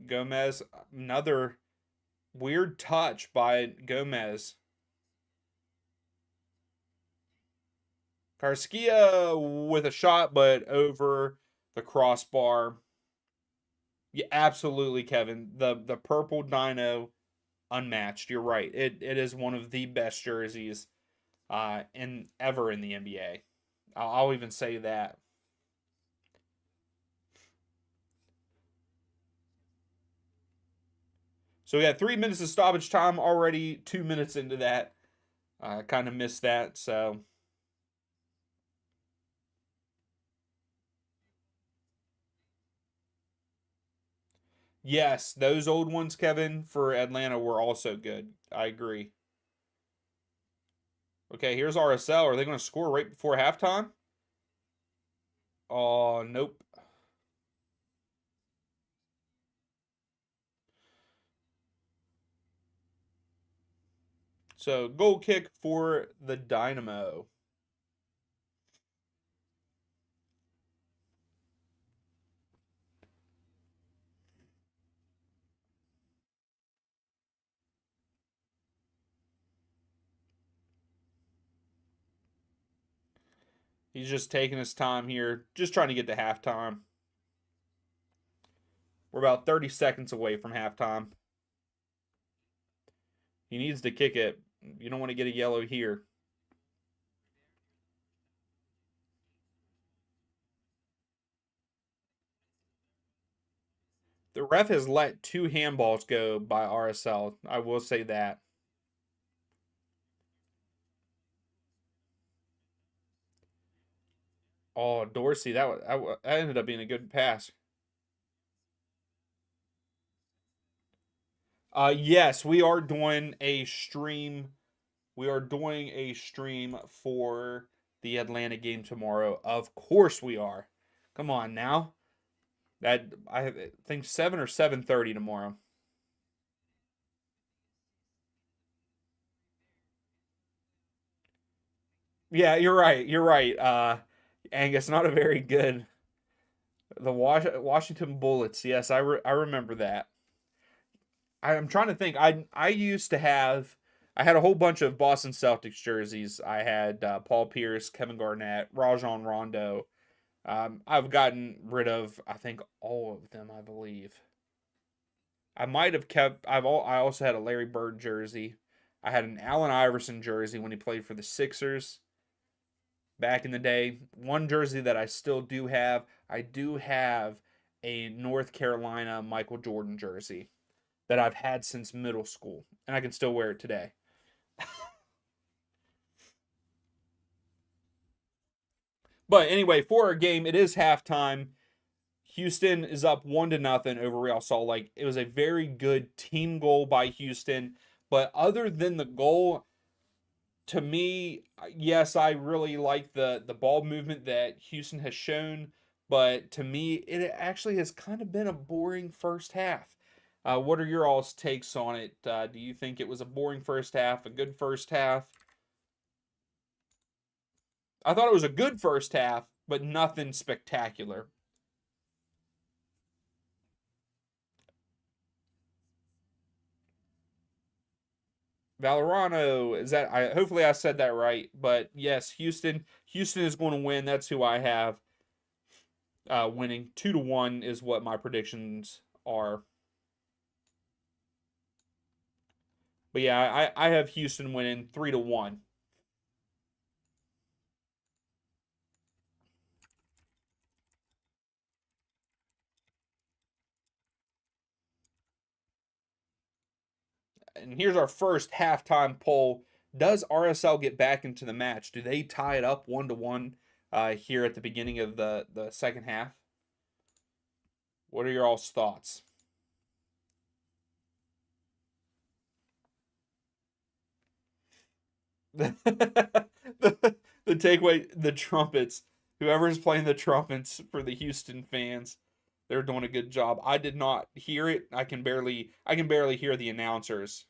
Gomez, another weird touch by Gomez. Karskia with a shot, but over the crossbar. Yeah, absolutely, Kevin. The purple dino, unmatched. You're right. It is one of the best jerseys in ever in the NBA. I'll even say that. So we had 3 minutes of stoppage time already. 2 minutes into that, kind of missed that. So yes, those old ones, Kevin, for Atlanta were also good. I agree. Okay, here's RSL. Are they going to score right before halftime? Oh, nope. So goal kick for the Dynamo. He's just taking his time here, just trying to get to halftime. We're about 30 seconds away from halftime. He needs to kick it. You don't want to get a yellow here. The ref has let 2 handballs go by RSL. I will say that. Oh, Dorsey, that ended up being a good pass. Yes, we are doing a stream. We are doing a stream for the Atlanta game tomorrow. Of course we are. Come on now. That I think 7 or 7:30 tomorrow. Yeah, you're right. You're right. Angus, not a very good. The Washington Bullets. Yes, I remember that. I'm trying to think. I used to have. I had a whole bunch of Boston Celtics jerseys. I had Paul Pierce, Kevin Garnett, Rajon Rondo. I've gotten rid of I think all of them. I believe. I might have kept. I also had a Larry Bird jersey. I had an Allen Iverson jersey when he played for the Sixers back in the day. One jersey that I still do have. I do have a North Carolina Michael Jordan jersey that I've had since middle school, and I can still wear it today. But anyway, for our game, it is halftime. Houston is up 1-0 over Real Salt Lake. It was a very good team goal by Houston, but other than the goal, to me, yes, I really like the ball movement that Houston has shown, but to me, it actually has kind of been a boring first half. What are your all's takes on it? Do you think it was a boring first half, a good first half? I thought it was a good first half, but nothing spectacular. Valorano, is that I hopefully I said that right, but yes, Houston is going to win. That's who I have winning. 2-1 is what my predictions are. But yeah, I have Houston winning 3-1. And here's our first halftime poll. Does RSL get back into the match? Do they tie it up 1-1 here at the beginning of the second half? What are your all's thoughts? the, the takeaway, the trumpets. Whoever's playing the trumpets for the Houston fans, they're doing a good job. I did not hear it. I can barely hear the announcers.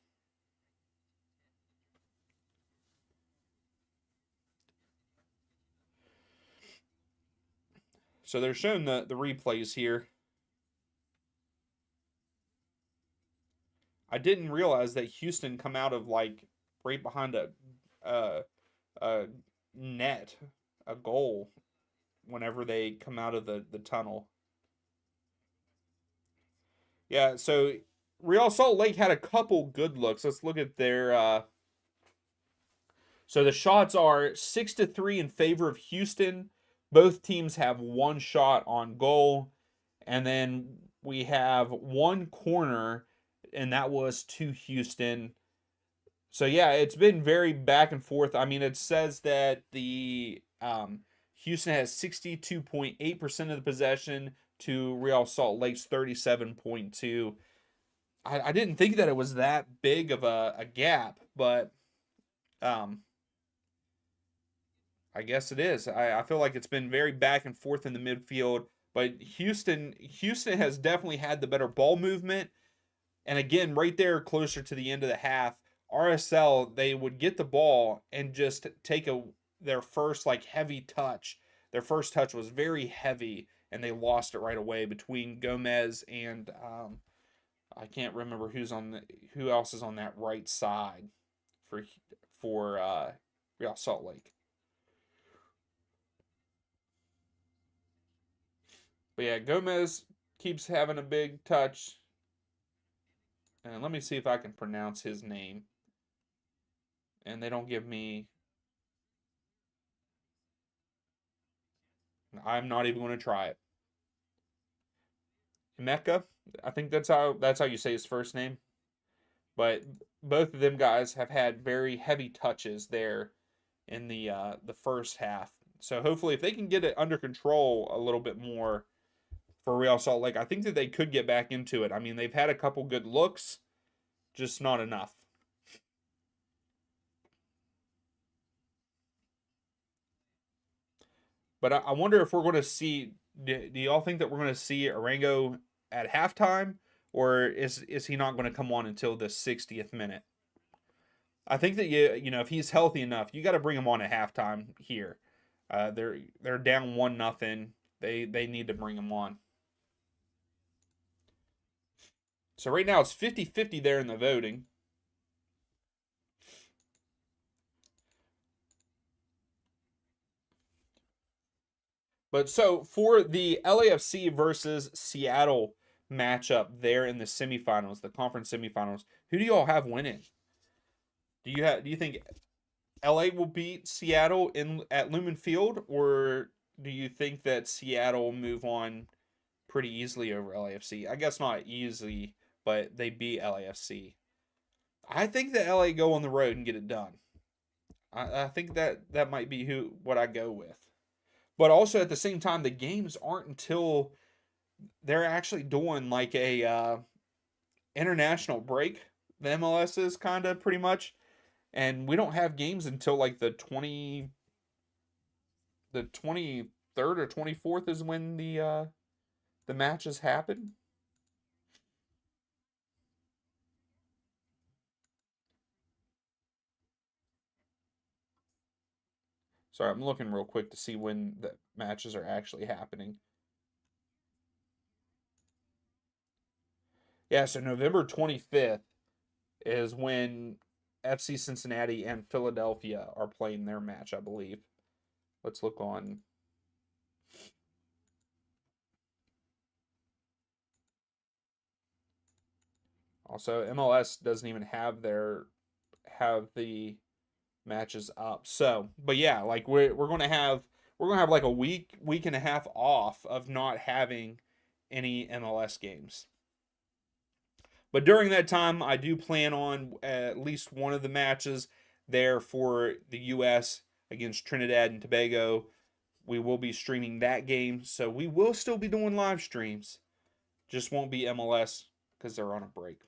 So they're showing the replays here. I didn't realize that Houston come out of like right behind a, a net, a goal whenever they come out of the tunnel. Yeah, so Real Salt Lake had a couple good looks. Let's look at their so the shots are 6-3 in favor of Houston. Both teams have one shot on goal. And then we have one corner, and that was to Houston. So yeah, it's been very back and forth. I mean, it says that the Houston has 62.8% of the possession to Real Salt Lake's 37.2. I didn't think that it was that big of a gap, but um, I guess it is. I feel like it's been very back and forth in the midfield, but Houston has definitely had the better ball movement. And again, right there, closer to the end of the half, RSL they would get the ball and just take their first like heavy touch. Their first touch was very heavy, and they lost it right away between Gomez and I can't remember who else is on that right side for Real Salt Lake. But yeah, Gomez keeps having a big touch. And let me see if I can pronounce his name. and they don't give me. I'm not even going to try it. Mecca, I think that's how you say his first name. But both of them guys have had very heavy touches there in the first half. So hopefully, if they can get it under control a little bit more for Real Salt Lake, I think that they could get back into it. I mean, they've had a couple good looks, just not enough. But I wonder if we're going to see. Do y'all think that we're going to see Arango at halftime, or is he not going to come on until the 60th minute? I think that you know if he's healthy enough, you got to bring him on at halftime here. They're down 1-0. They need to bring him on. So right now it's 50-50 there in the voting. But so for the LAFC versus Seattle matchup there in the semifinals, the conference semifinals, who do you all have winning? Do you think LA will beat Seattle in at Lumen Field, or do you think that Seattle will move on pretty easily over LAFC? I guess not easily, but they beat LAFC. I think that LA go on the road and get it done. I think that might be what I go with. But also at the same time, the games aren't until they're actually doing like a international break. The MLS is kind of pretty much, and we don't have games until like the 23rd or 24th is when the matches happen. Sorry, I'm looking real quick to see when the matches are actually happening. Yeah, so November 25th is when FC Cincinnati and Philadelphia are playing their match, I believe. Let's look on. Also, MLS doesn't even have the matches up. So, but yeah, like we're gonna have like a week and a half off of not having any MLS games. But during that time, I do plan on at least one of the matches there for the U.S. against Trinidad and Tobago. We will be streaming that game, so we will still be doing live streams. Just won't be MLS because they're on a break.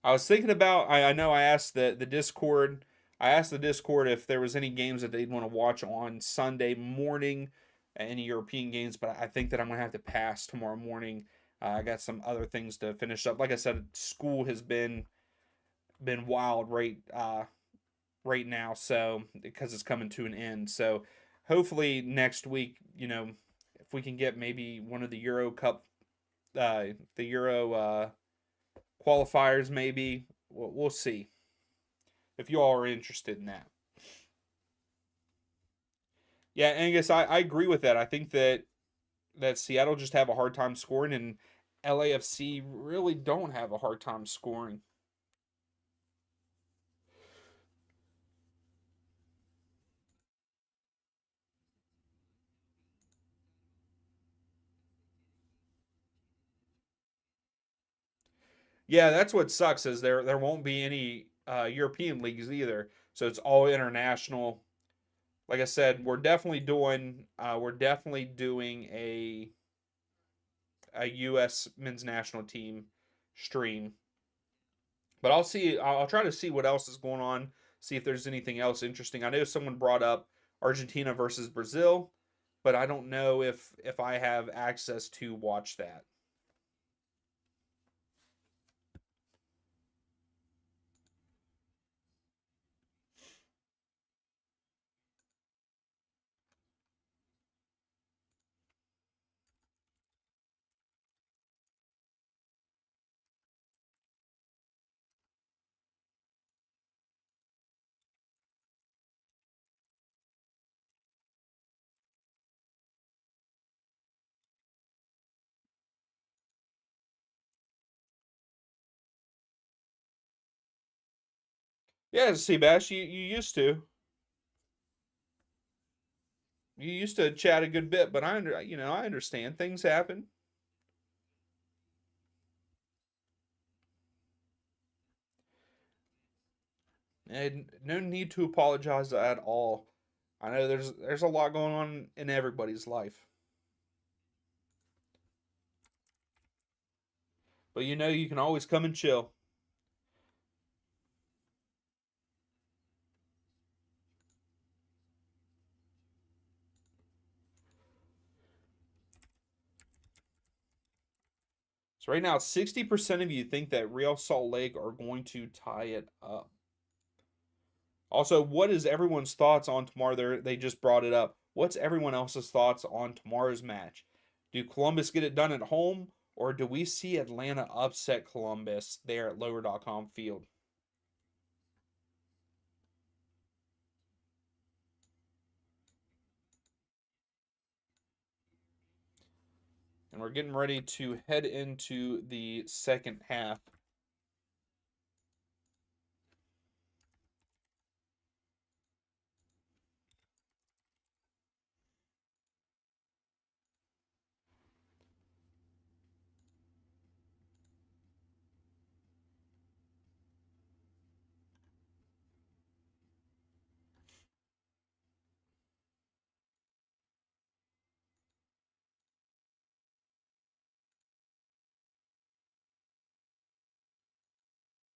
I was thinking about. I know I asked the Discord. I asked the Discord if there was any games that they'd want to watch on Sunday morning, any European games, but I think that I'm gonna have to pass tomorrow morning. I got some other things to finish up. Like I said, school has been wild right now, so because it's coming to an end. So hopefully next week, if we can get maybe one of the Euro Cup, the Euro qualifiers, maybe we'll see if you all are interested in that. Yeah, Angus, I agree with that. I think that Seattle just have a hard time scoring, and LAFC really don't have a hard time scoring. Yeah, that's what sucks is there won't be any European leagues either. So it's all international. Like I said, we're definitely doing a U.S. men's national team stream. But I'll try to see what else is going on. See if there's anything else interesting. I know someone brought up Argentina versus Brazil, but I don't know if I have access to watch that. Yeah, Seabass, you used to. You used to chat a good bit, but I understand things happen. And no need to apologize at all. I know there's a lot going on in everybody's life. But you can always come and chill. So right now, 60% of you think that Real Salt Lake are going to tie it up. Also, what is everyone's thoughts on tomorrow? They just brought it up. What's everyone else's thoughts on tomorrow's match? Do Columbus get it done at home, or do we see Atlanta upset Columbus there at Lower.com Field? And we're getting ready to head into the second half.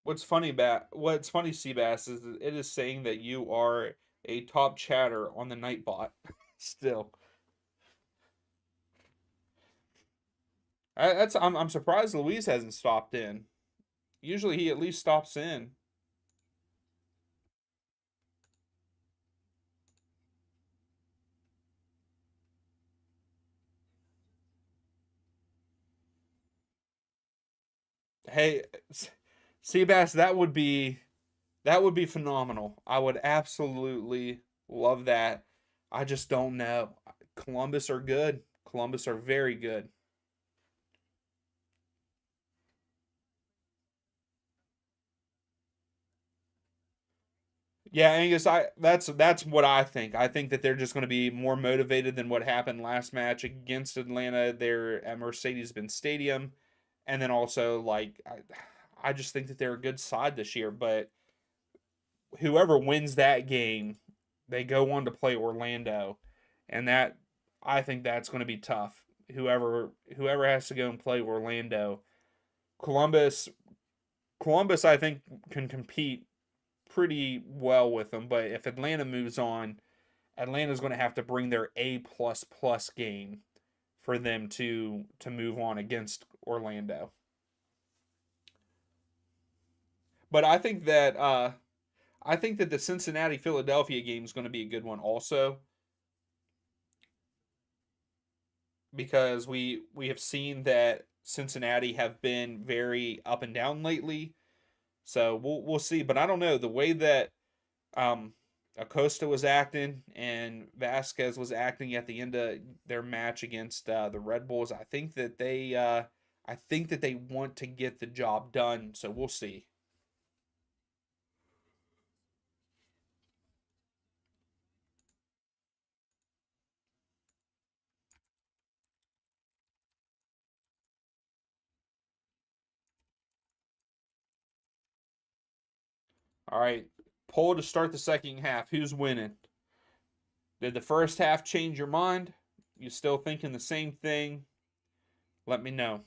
What's funny, Seabass, is that it is saying that you are a top chatter on the Nightbot. Still, I'm surprised Louise hasn't stopped in. Usually he at least stops in. Hey, Seabass, that would be phenomenal. I would absolutely love that. I just don't know. Columbus are good. Columbus are very good. Yeah, Angus, that's what I think. I think that they're just going to be more motivated than what happened last match against Atlanta there at Mercedes-Benz Stadium, and then also I just think that they're a good side this year. But whoever wins that game, they go on to play Orlando, and that I think that's going to be tough. Whoever has to go and play Orlando, Columbus, Columbus, I think can compete pretty well with them. But if Atlanta moves on, Atlanta's going to have to bring their A plus plus game for them to move on against Orlando. But I think that the Cincinnati Philadelphia game is going to be a good one also because we have seen that Cincinnati have been very up and down lately. So we'll see, but I don't know the way that um, Acosta was acting and Vasquez was acting at the end of their match against the Red Bulls. I think that they want to get the job done. So we'll see. All right, poll to start the second half. Who's winning? Did the first half change your mind? You still thinking the same thing? Let me know.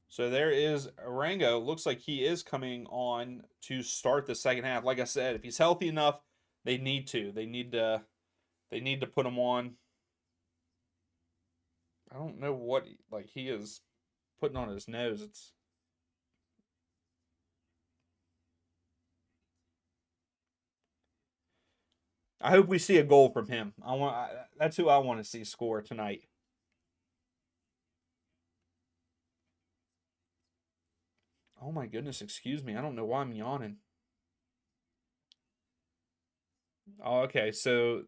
So there is Arango. Looks like he is coming on to start the second half. Like I said, if he's healthy enough, they need to. They need to put him on. I don't know what like he is putting on his nose. It's I hope we see a goal from him. That's who I want to see score tonight. Oh my goodness, excuse me. I don't know why I'm yawning. Oh, okay, so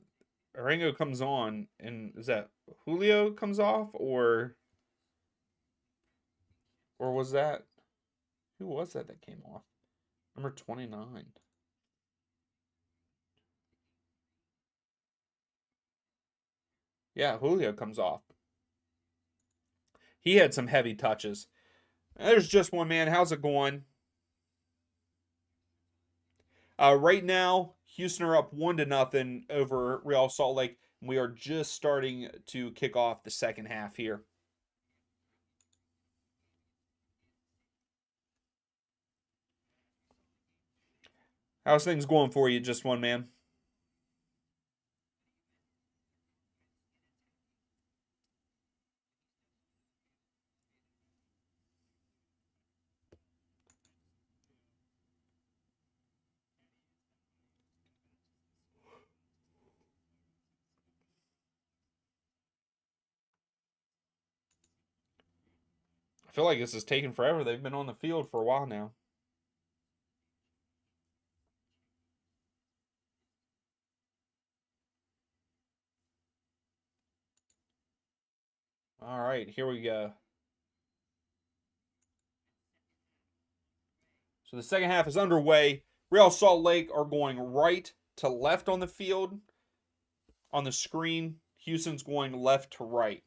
Arango comes on, and is that Julio comes off, or was that who was that came off? Number 29. Yeah, Julio comes off. He had some heavy touches. There's just one man. How's it going? Right now, Houston are up 1-0 over Real Salt Lake. We are just starting to kick off the second half here. How's things going for you, just one man? I feel like this is taking forever. They've been on the field for a while now. All right, here we go. So the second half is underway. Real Salt Lake are going right to left on the field. On the screen, Houston's going left to right.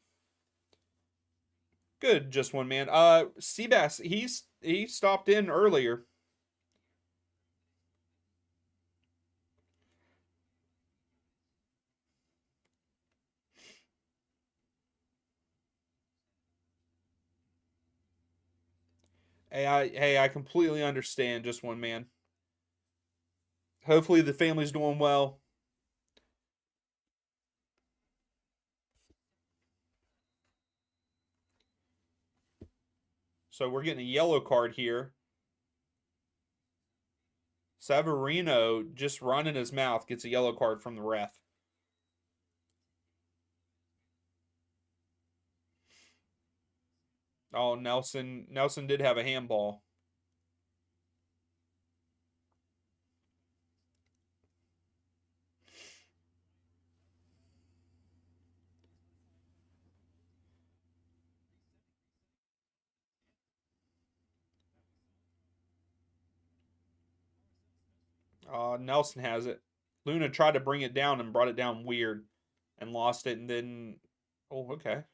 Good, just one man. Seabass, he stopped in earlier. Hey, I completely understand, just one man. Hopefully the family's doing well. So we're getting a yellow card here. Severino just running his mouth gets a yellow card from the ref. Oh, Nelson did have a handball. Nelson has it. Luna tried to bring it down and brought it down weird and lost it, and then oh, okay.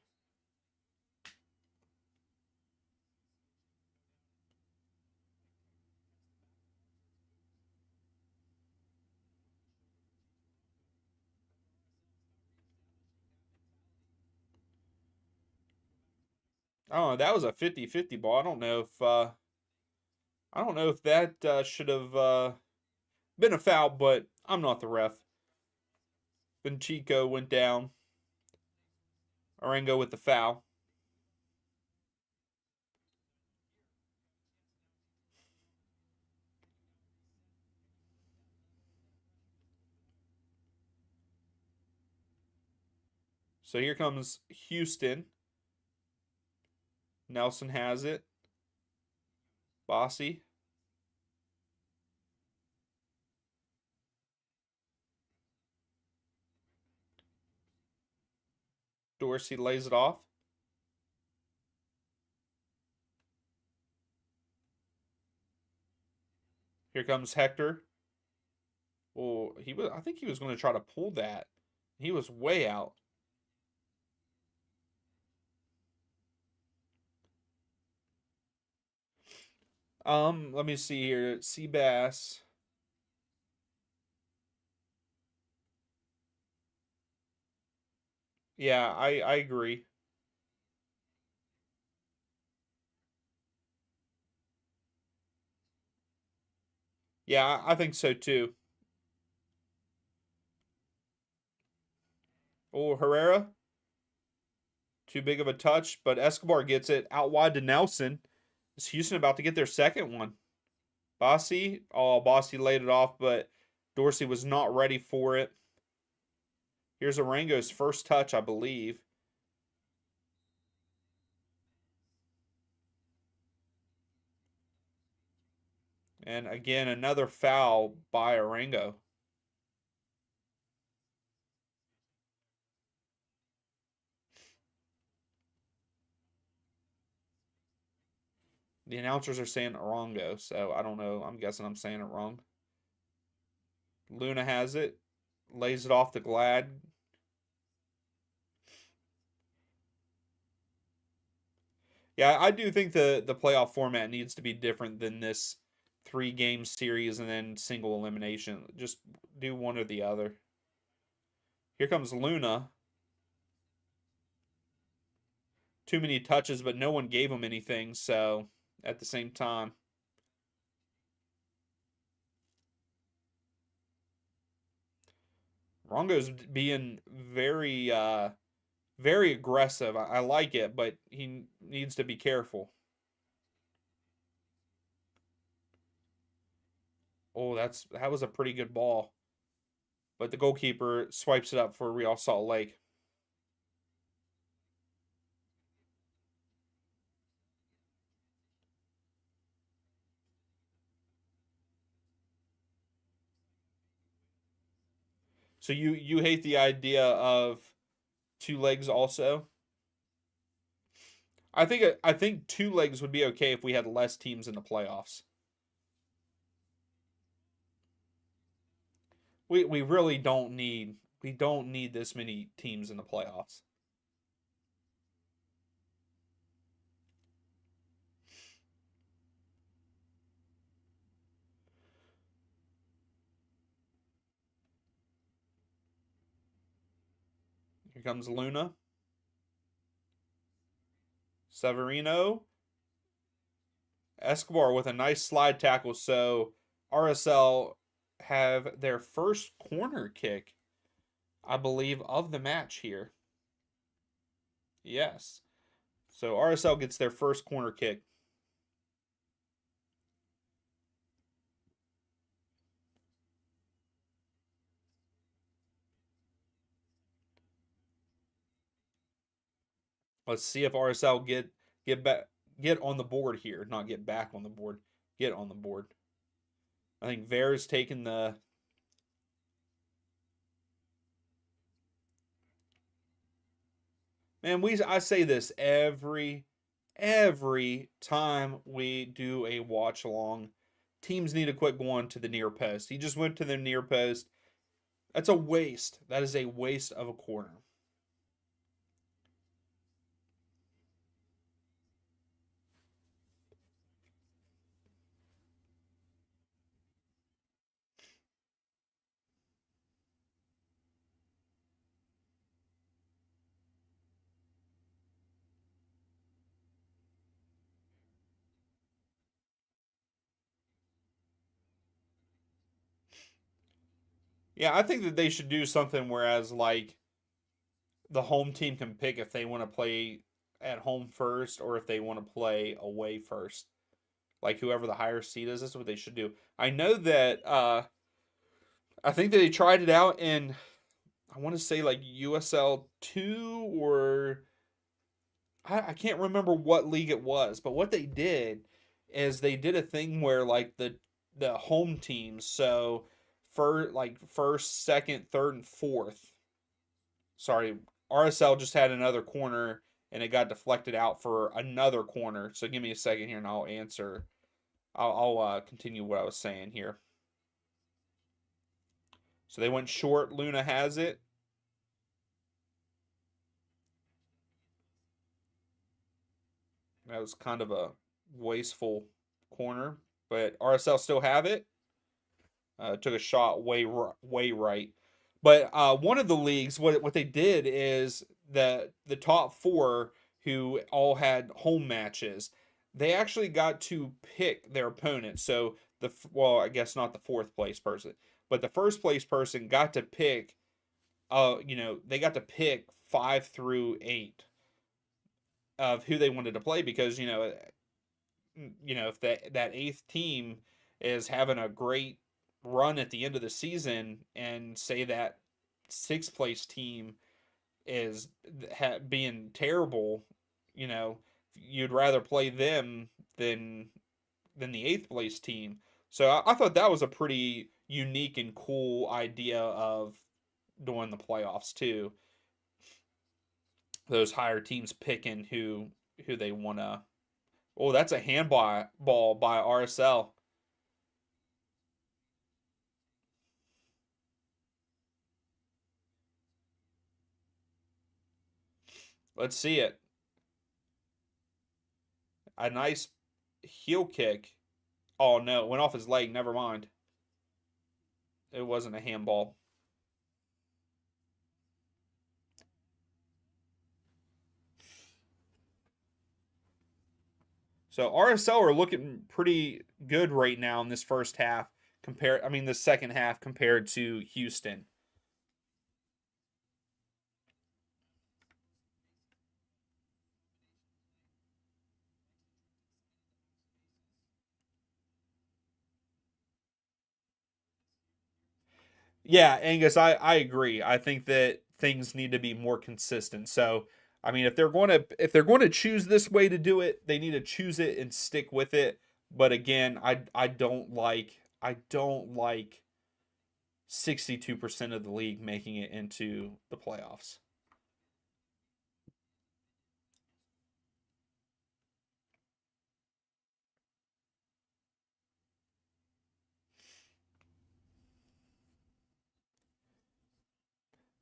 Oh, that was a 50-50 ball. I don't know if that should have been a foul, but I'm not the ref. Benchico went down. Arango with the foul. So here comes Houston. Nelson has it. Bossy. Dorsey lays it off. Here comes Hector. Well, I think he was going to try to pull that. He was way out. Let me see here. Seabass. Yeah, I agree. Yeah, I think so too. Oh, Herrera. Too big of a touch, but Escobar gets it out wide to Nelson. Is Houston about to get their second one? Bossy. Oh, Bossy laid it off, but Dorsey was not ready for it. Here's Arango's first touch, I believe. And again, another foul by Arango. The announcers are saying Arango, so I don't know. I'm guessing I'm saying it wrong. Luna has it, lays it off to Glad. Yeah, I do think the playoff format needs to be different than this 3 game series and then single elimination. Just do one or the other. Here comes Luna. Too many touches, but no one gave him anything, so at the same time. Rongo's being very aggressive. I like it, but he needs to be careful. Oh, that was a pretty good ball. But the goalkeeper swipes it up for Real Salt Lake. So you hate the idea of 2 legs also? I think 2 legs would be okay if we had less teams in the playoffs. We really don't need this many teams in the playoffs. Here comes Luna. Severino. Escobar with a nice slide tackle. So RSL have their first corner kick, I believe, of the match here. Yes. So RSL gets their first corner kick. Let's see if RSL get on the board here, not get back on the board, get on the board. I think Vera's taking the. Man, I say this every time we do a watch along. Teams need to quit going to the near post. He just went to the near post. That's a waste. That is a waste of a corner. Yeah, I think that they should do something whereas like the home team can pick if they want to play at home first or if they want to play away first. Like whoever the higher seed is, that's what they should do. I know that I think that they tried it out in I want to say like USL 2 or I can't remember what league it was, but what they did is they did a thing where like the home teams, so for like first, second, third, and fourth. Sorry, RSL just had another corner and it got deflected out for another corner. So give me a second here and I'll answer. I'll continue what I was saying here. So they went short. Luna has it. That was kind of a wasteful corner, but RSL still have it. Took a shot way right. But one of the leagues, what they did is the top 4 who all had home matches, they actually got to pick their opponent. So well, I guess not the 4th place person, but the 1st place person got to pick. They got to pick 5 through 8 of who they wanted to play because if that 8th team is having a great run at the end of the season and say that 6th place team is being terrible, you'd rather play them than the 8th place team. So I thought that was a pretty unique and cool idea of doing the playoffs too. Those higher teams picking who they want to. Oh, that's a handball ball by RSL. Let's see it. A nice heel kick. Oh no, it went off his leg. Never mind. It wasn't a handball. So RSL are looking pretty good right now in this first half the second half compared to Houston. Yeah, Angus, I agree. I think that things need to be more consistent. So, I mean, if they're going to choose this way to do it, they need to choose it and stick with it. But again, I don't like 62% of the league making it into the playoffs.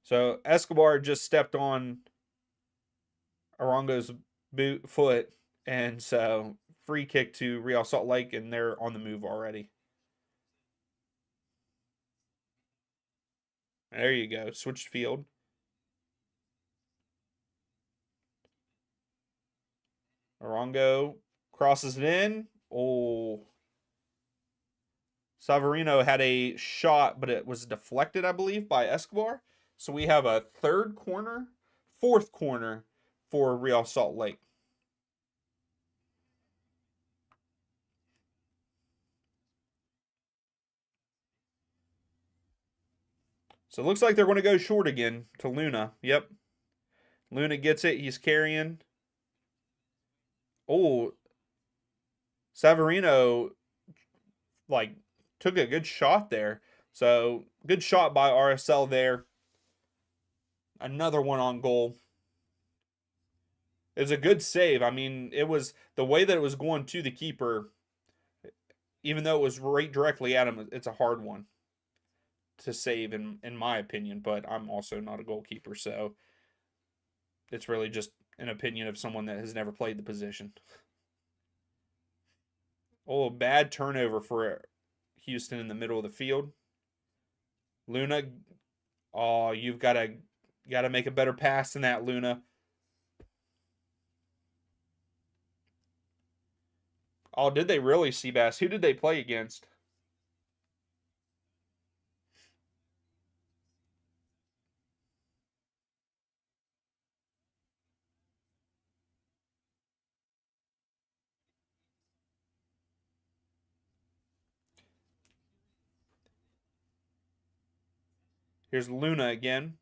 So Escobar just stepped on Arango's foot, and so free kick to Real Salt Lake, and they're on the move already. There you go, switched field. Arango crosses it in. Oh, Savarino had a shot, but it was deflected, I believe, by Escobar. So we have a fourth corner for Real Salt Lake. So it looks like they're going to go short again to Luna. Yep. Luna gets it. He's carrying. Oh, Savarino like took a good shot there. So good shot by RSL there. Another one on goal. It was a good save. I mean, it was the way that it was going to the keeper, even though it was right directly at him, it's a hard one to save in my opinion, but I'm also not a goalkeeper, so it's really just an opinion of someone that has never played the position. Oh, bad turnover for Houston in the middle of the field. Luna, oh, you've got to make a better pass than that, Luna. Oh, did they really, Seabass? Who did they play against? Here's Luna again.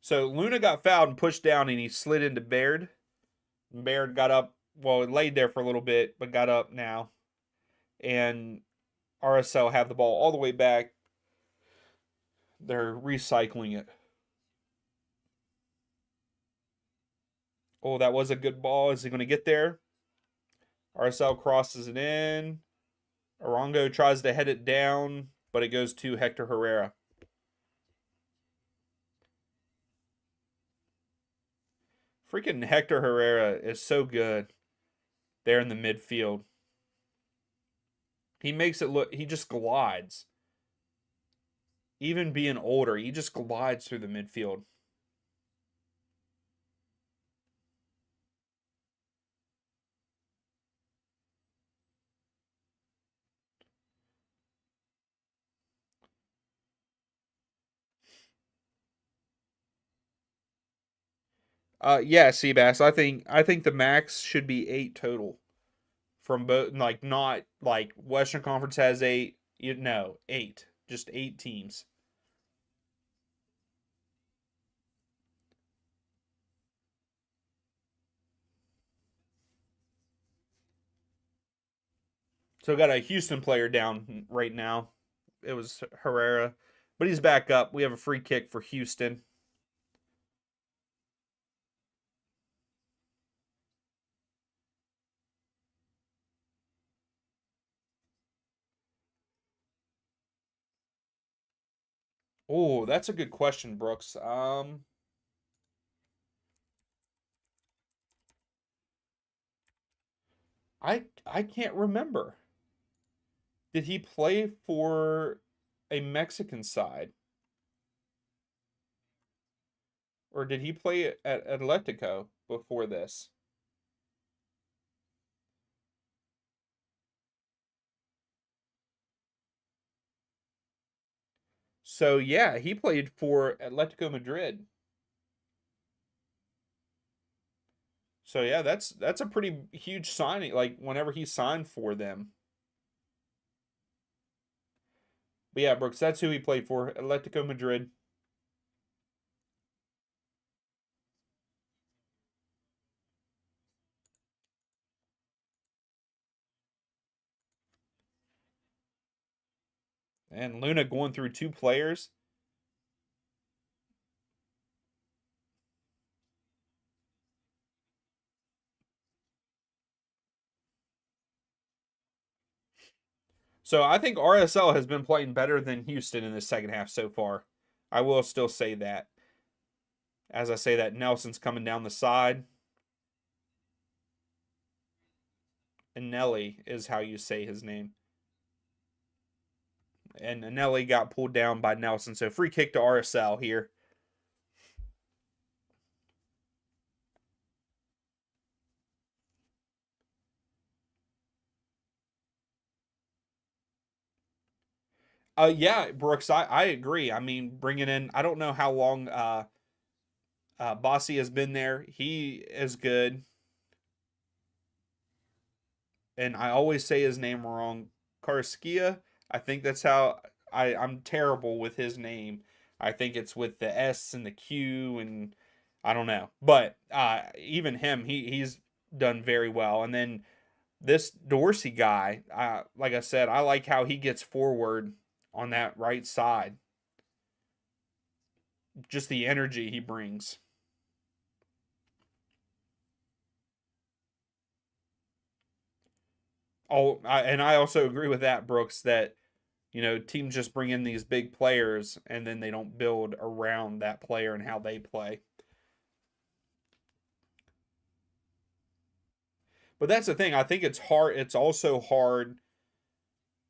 So Luna got fouled and pushed down, and he slid into Baird. Baird got up, well, it laid there for a little bit, but got up now. And RSL have the ball all the way back. They're recycling it. Oh, that was a good ball. Is he going to get there? RSL crosses it in. Arango tries to head it down, but it goes to Hector Herrera. Freaking Hector Herrera is so good there in the midfield. He makes it look, he just glides. Even being older, he just glides through the midfield. Yeah, Seabass. I think the max should be 8 total from both. Like not like Western Conference has 8. No, 8. Just 8 teams. So we got a Houston player down right now. It was Herrera, but he's back up. We have a free kick for Houston. Oh, that's a good question, Brooks. I can't remember. Did he play for a Mexican side, or did he play at Atletico before this? So yeah, he played for Atletico Madrid. So yeah, that's a pretty huge signing. Like whenever he signed for them. But yeah, Brooks, that's who he played for, Atletico Madrid. And Luna going through two players. So I think RSL has been playing better than Houston in the second half so far. I will still say that. As I say that, Nelson's coming down the side. And Nelly is how you say his name. And Nelly got pulled down by Nelson. So free kick to RSL here. Yeah, Brooks, I agree. I mean, bringing in, I don't know how long Bossy has been there. He is good. And I always say his name wrong. Karskia. I think that's how I'm terrible with his name. I think it's with the S and the Q and I don't know. But even him, he's done very well. And then this Dorsey guy, like I said, I like how he gets forward on that right side. Just the energy he brings. Oh, and I also agree with that, Brooks, that teams just bring in these big players and then they don't build around that player and how they play. But that's the thing. I think it's hard. It's also hard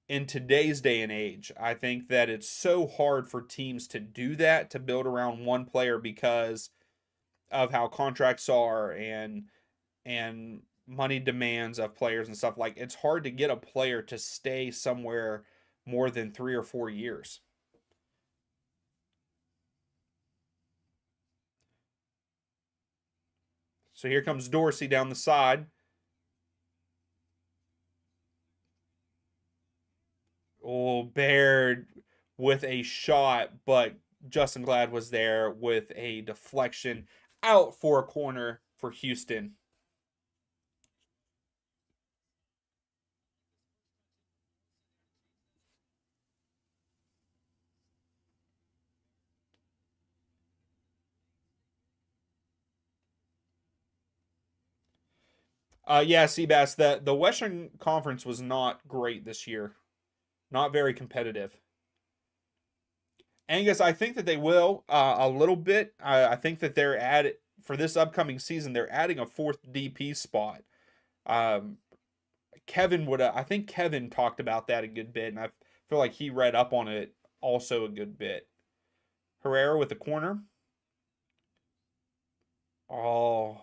in today's day and age. I think that it's so hard for teams to do that, to build around one player because of how contracts are and money demands of players and stuff. Like it's hard to get a player to stay somewhere more than 3 or 4 years. So here comes Dorsey down the side. Oh, Baird with a shot, but Justin Glad was there with a deflection out for a corner for Houston. Yeah, Seabass, the Western Conference was not great this year. Not very competitive. Angus, I think that they will a little bit. I think that they're add for this upcoming season. They're adding a fourth DP spot. Um, Kevin would. I think Kevin talked about that a good bit, and I feel like he read up on it also a good bit. Herrera with the corner. Oh,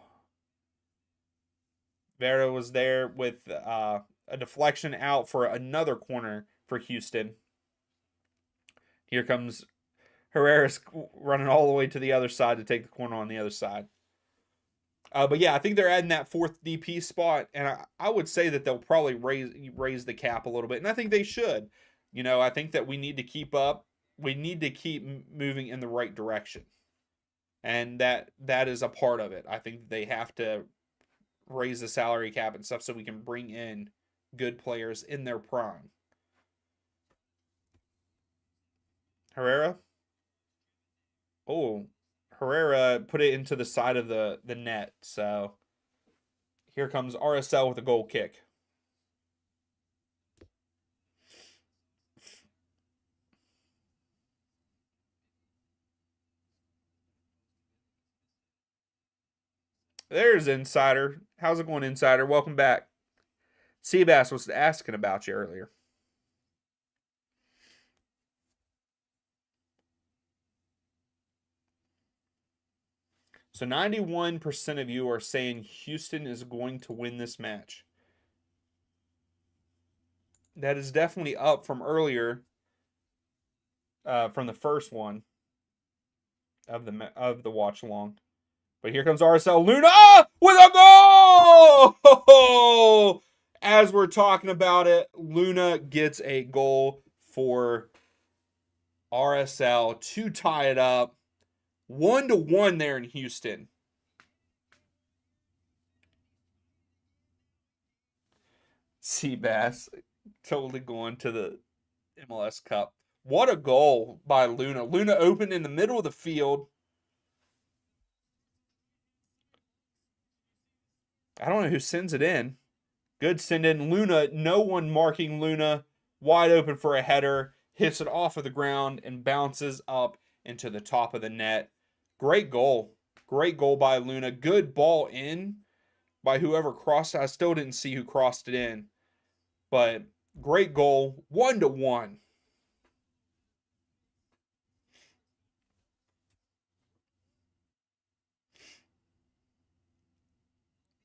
Vera was there with a deflection out for another corner for Houston. Here comes Herrera's running all the way to the other side to take the corner on the other side. But yeah, I think they're adding that fourth DP spot, and I would say that they'll probably raise the cap a little bit, and I think they should. I think that we need to keep up. We need to keep moving in the right direction, and that is a part of it. I think they have to raise the salary cap and stuff so we can bring in good players in their prime. Herrera. Oh, Herrera put it into the side of the net. So here comes RSL with a goal kick. There's Insider. How's it going, Insider? Welcome back. Seabass was asking about you earlier. So 91% of you are saying Houston is going to win this match. That is definitely up from earlier, from the first one of the watch along. But here comes RSL Luna with a goal! As we're talking about it, Luna gets a goal for RSL to tie it up. 1-1 there in Houston. Seabass totally going to the MLS Cup. What a goal by Luna. Luna opened in the middle of the field. I don't know who sends it in. Good send in. Luna, no one marking Luna. Wide open for a header. Hits it off of the ground and bounces up into the top of the net. Great goal. Great goal by Luna. Good ball in by whoever crossed it. I still didn't see who crossed it in. But great goal. 1-1.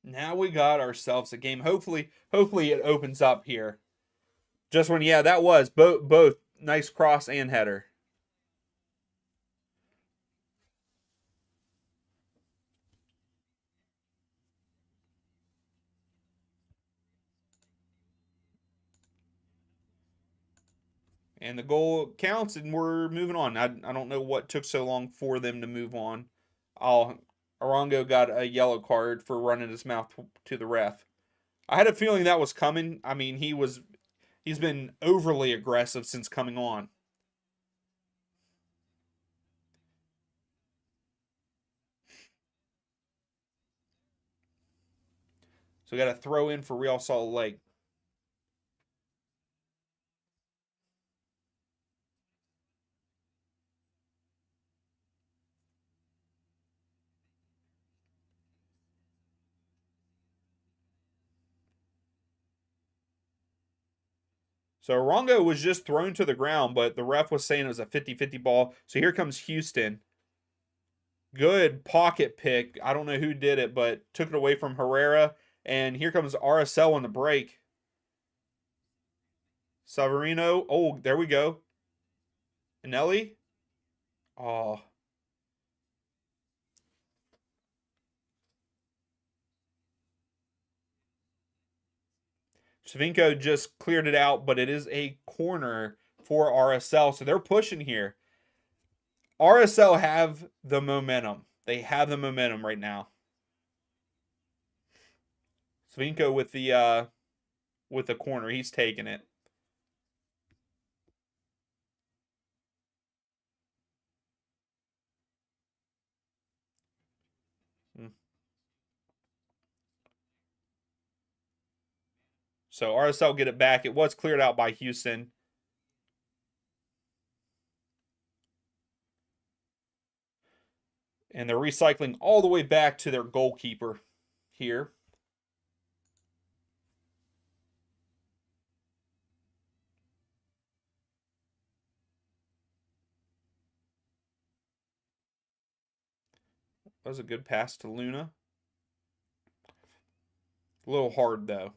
Now we got ourselves a game. Hopefully it opens up here. Just when, yeah, that was both nice cross and header. And the goal counts, and we're moving on. I don't know what took so long for them to move on. Arango got a yellow card for running his mouth to the ref. I had a feeling that was coming. I mean, he's been overly aggressive since coming on. So we got to throw in for Real Salt Lake. So Arango was just thrown to the ground, but the ref was saying it was a 50-50 ball. So here comes Houston. Good pocket pick. I don't know who did it, but took it away from Herrera. And here comes RSL on the break. Savarino. Oh, there we go. Anelli. Oh. Savinko just cleared it out, but it is a corner for RSL. So they're pushing here. RSL have the momentum. They have the momentum right now. Savinko with the corner. He's taking it. So RSL get it back. It was cleared out by Houston. And they're recycling all the way back to their goalkeeper here. That was a good pass to Luna. A little hard, though.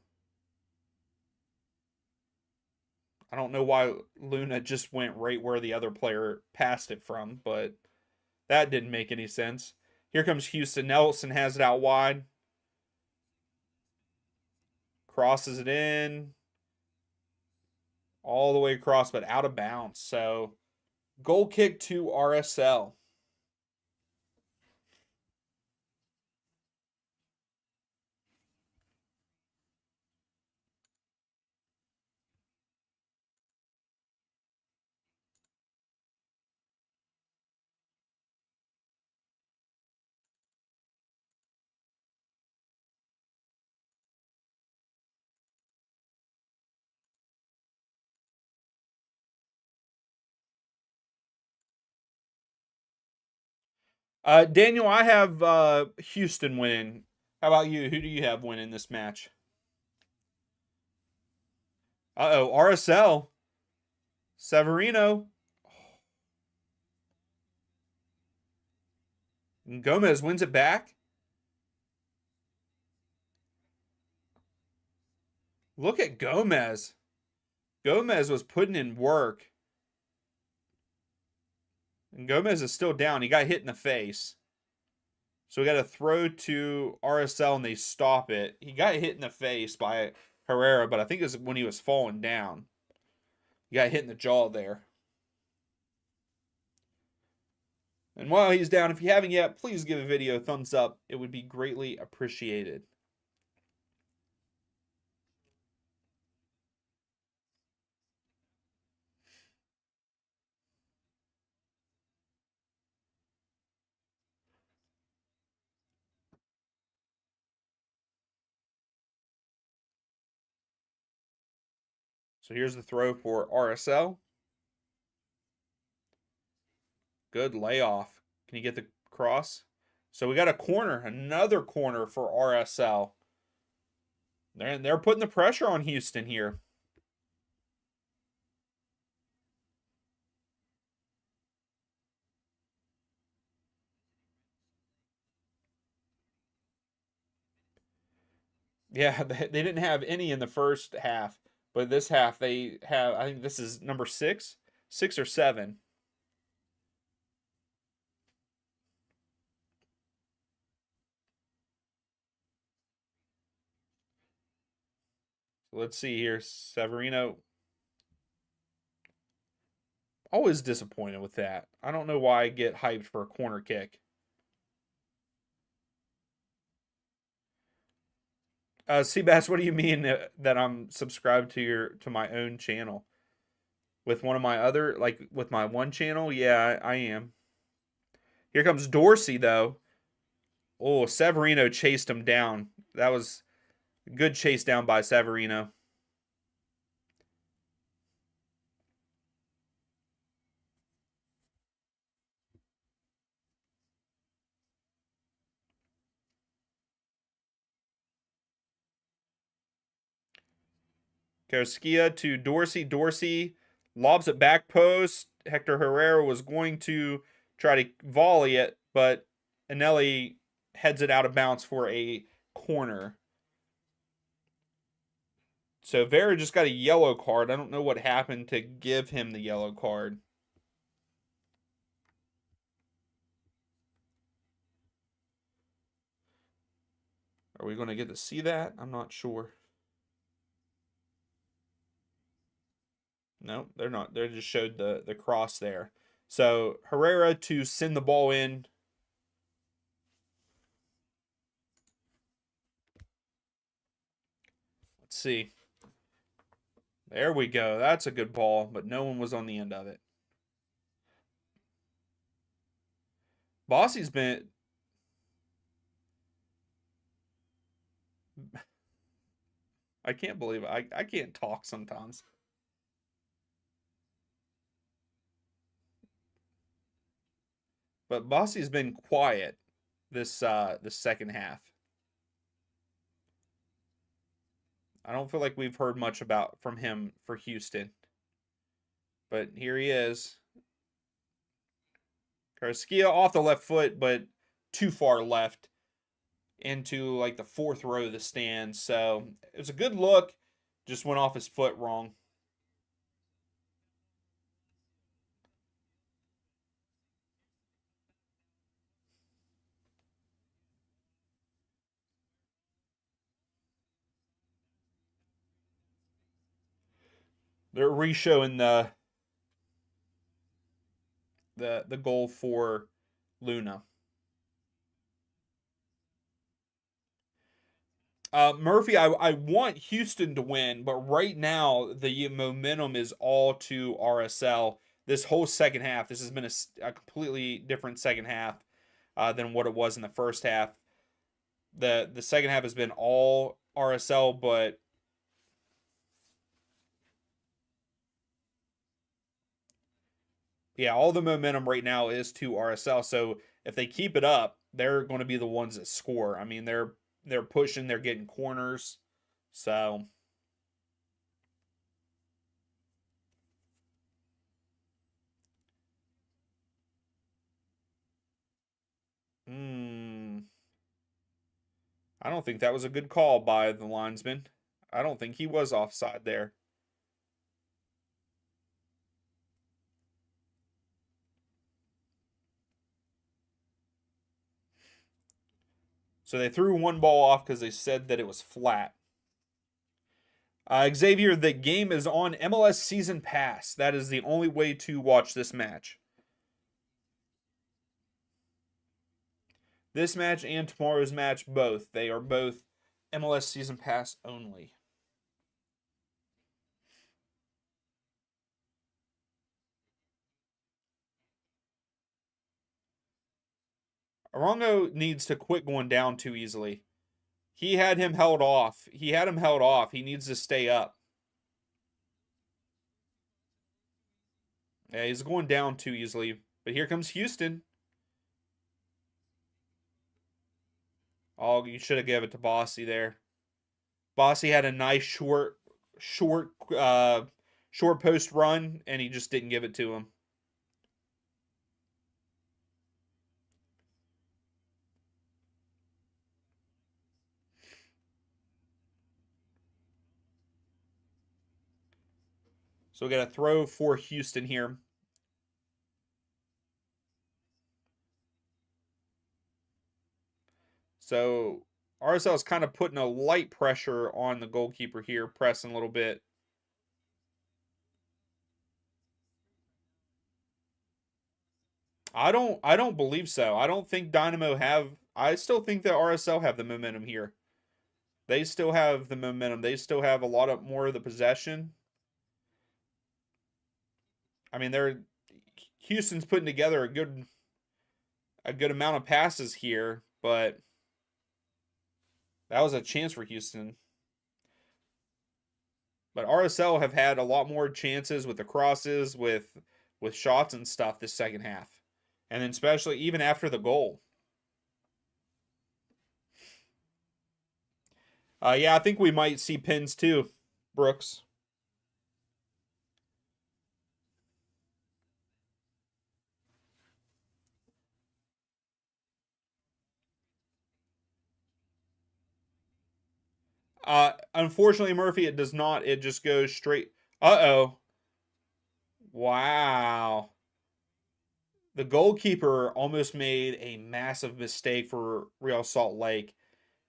I don't know why Luna just went right where the other player passed it from, but that didn't make any sense. Here comes Houston. Nelson has it out wide. Crosses it in. All the way across, but out of bounds. So, goal kick to RSL. Daniel, I have Houston winning. How about you? Who do you have winning this match? Uh-oh, RSL. Severino. And Gomez wins it back. Look at Gomez. Gomez was putting in work. And Gomez is still down. He got hit in the face. So we got to throw to RSL and they stop it. He got hit in the face by Herrera, but I think it was when he was falling down. He got hit in the jaw there. And while he's down, if you haven't yet, please give a video a thumbs up. It would be greatly appreciated. So here's the throw for RSL. Good layoff. Can you get the cross? So we got a corner, another corner for RSL. They're putting the pressure on Houston here. Yeah, they didn't have any in the first half, but this half they have, I think this is number 6 or 7. So let's see here. Severino. Always disappointed with that. I don't know why I get hyped for a corner kick. Seabass, what do you mean that I'm subscribed to my own channel? With one of my other, like with my one channel? Yeah, I am. Here comes Dorsey, though. Oh, Severino chased him down. That was a good chase down by Severino. Carrasquilla to Dorsey. Dorsey lobs it back post. Hector Herrera was going to try to volley it, but Anelli heads it out of bounds for a corner. So Vera just got a yellow card. I don't know what happened to give him the yellow card. Are we going to get to see that? I'm not sure. No, they're not. They just showed the cross there. So Herrera to send the ball in. Let's see. There we go. That's a good ball, but no one was on the end of it. Bossy's been... I can't believe it. I can't talk sometimes. But Bossy's been quiet this second half. I don't feel like we've heard much from him for Houston. But here he is. Carrasquilla off the left foot, but too far left into like the 4th row of the stands. So it was a good look. Just went off his foot wrong. They're re-showing the goal for Luna. Murphy, I want Houston to win, but right now the momentum is all to RSL. This whole second half, this has been a completely different second half than what it was in the first half. The second half has been all RSL, but Yeah, all the momentum right now is to RSL. So if they keep it up, they're going to be the ones that score. I mean, they're pushing, they're getting corners. So, hmm, I don't think that was a good call by the linesman. I don't think he was offside there. So they threw one ball off because they said that it was flat. Xavier, the game is on MLS Season Pass. That is the only way to watch this match. This match and tomorrow's match, both. They are both MLS Season Pass only. Arongo needs to quit going down too easily. He had him held off. He needs to stay up. Yeah, he's going down too easily. But here comes Houston. Oh, you should have given it to Bossy there. Bossy had a nice short, short post run, and he just didn't give it to him. So we got a throw for Houston here. So RSL is kind of putting a light pressure on the goalkeeper here, pressing a little bit. I don't believe so. I don't think Dynamo have I still think that RSL have the momentum here. They still have the momentum. They still have a lot of more of the possession. I mean, they're Houston's putting together a good amount of passes here, but that was a chance for Houston. But RSL have had a lot more chances with the crosses, with shots and stuff this second half. And then especially even after the goal. Yeah, I think we might see pins too, Brooks. Unfortunately, Murphy, it does not. It just goes straight. Uh-oh. Wow. The goalkeeper almost made a massive mistake for Real Salt Lake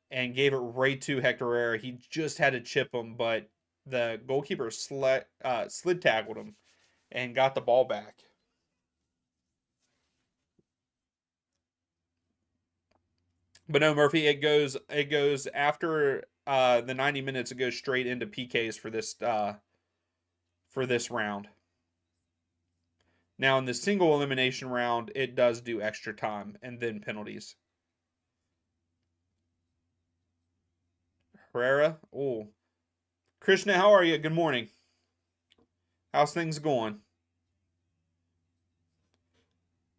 and gave it right to Hector Herrera. He just had to chip him, but the goalkeeper slid tackled him and got the ball back. But no, Murphy, it goes after the 90 minutes. It goes straight into PKs for this round. Now in the single elimination round, it does do extra time and then penalties. Herrera, oh, Krishna, how are you? Good morning. How's things going?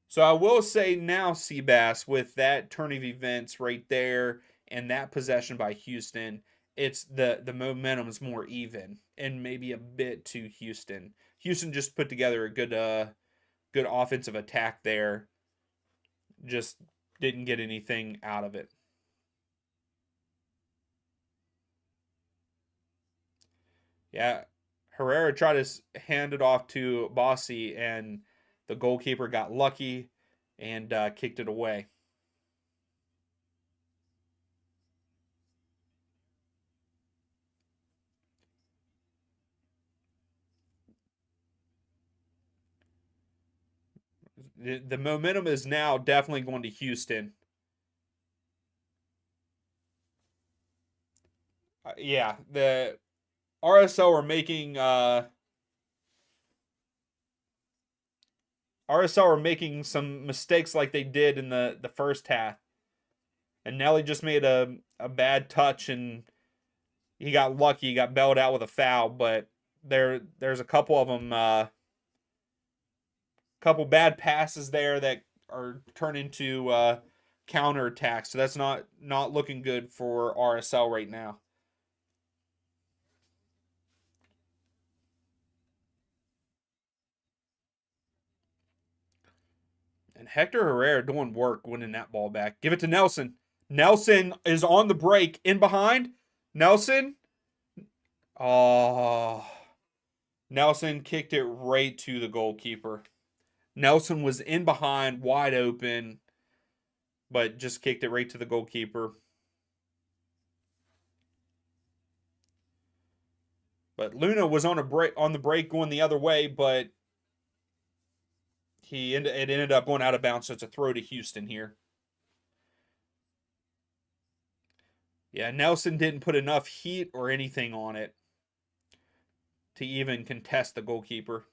So I will say now, Seabass, with that turn of events right there and that possession by Houston, it's the momentum is more even and maybe a bit to Houston. Houston just put together a good offensive attack there. Just didn't get anything out of it. Yeah, Herrera tried to hand it off to Bossy, and the goalkeeper got lucky and kicked it away. The momentum is now definitely going to Houston. Yeah, the RSL are making RSL are making some mistakes like they did in the first half. And Nelly just made a bad touch and he got lucky. He got bailed out with a foul, but there's a couple of them Couple bad passes there that are turned into counter attacks. So that's not looking good for RSL right now. And Hector Herrera doing work winning that ball back. Give it to Nelson. Nelson is on the break in behind. Nelson. Oh. Nelson kicked it right to the goalkeeper. Nelson was in behind, wide open, but just kicked it right to the goalkeeper. But Luna was on the break going the other way, but it ended up going out of bounds, so it's a throw to Houston here. Yeah, Nelson didn't put enough heat or anything on it to even contest the goalkeeper.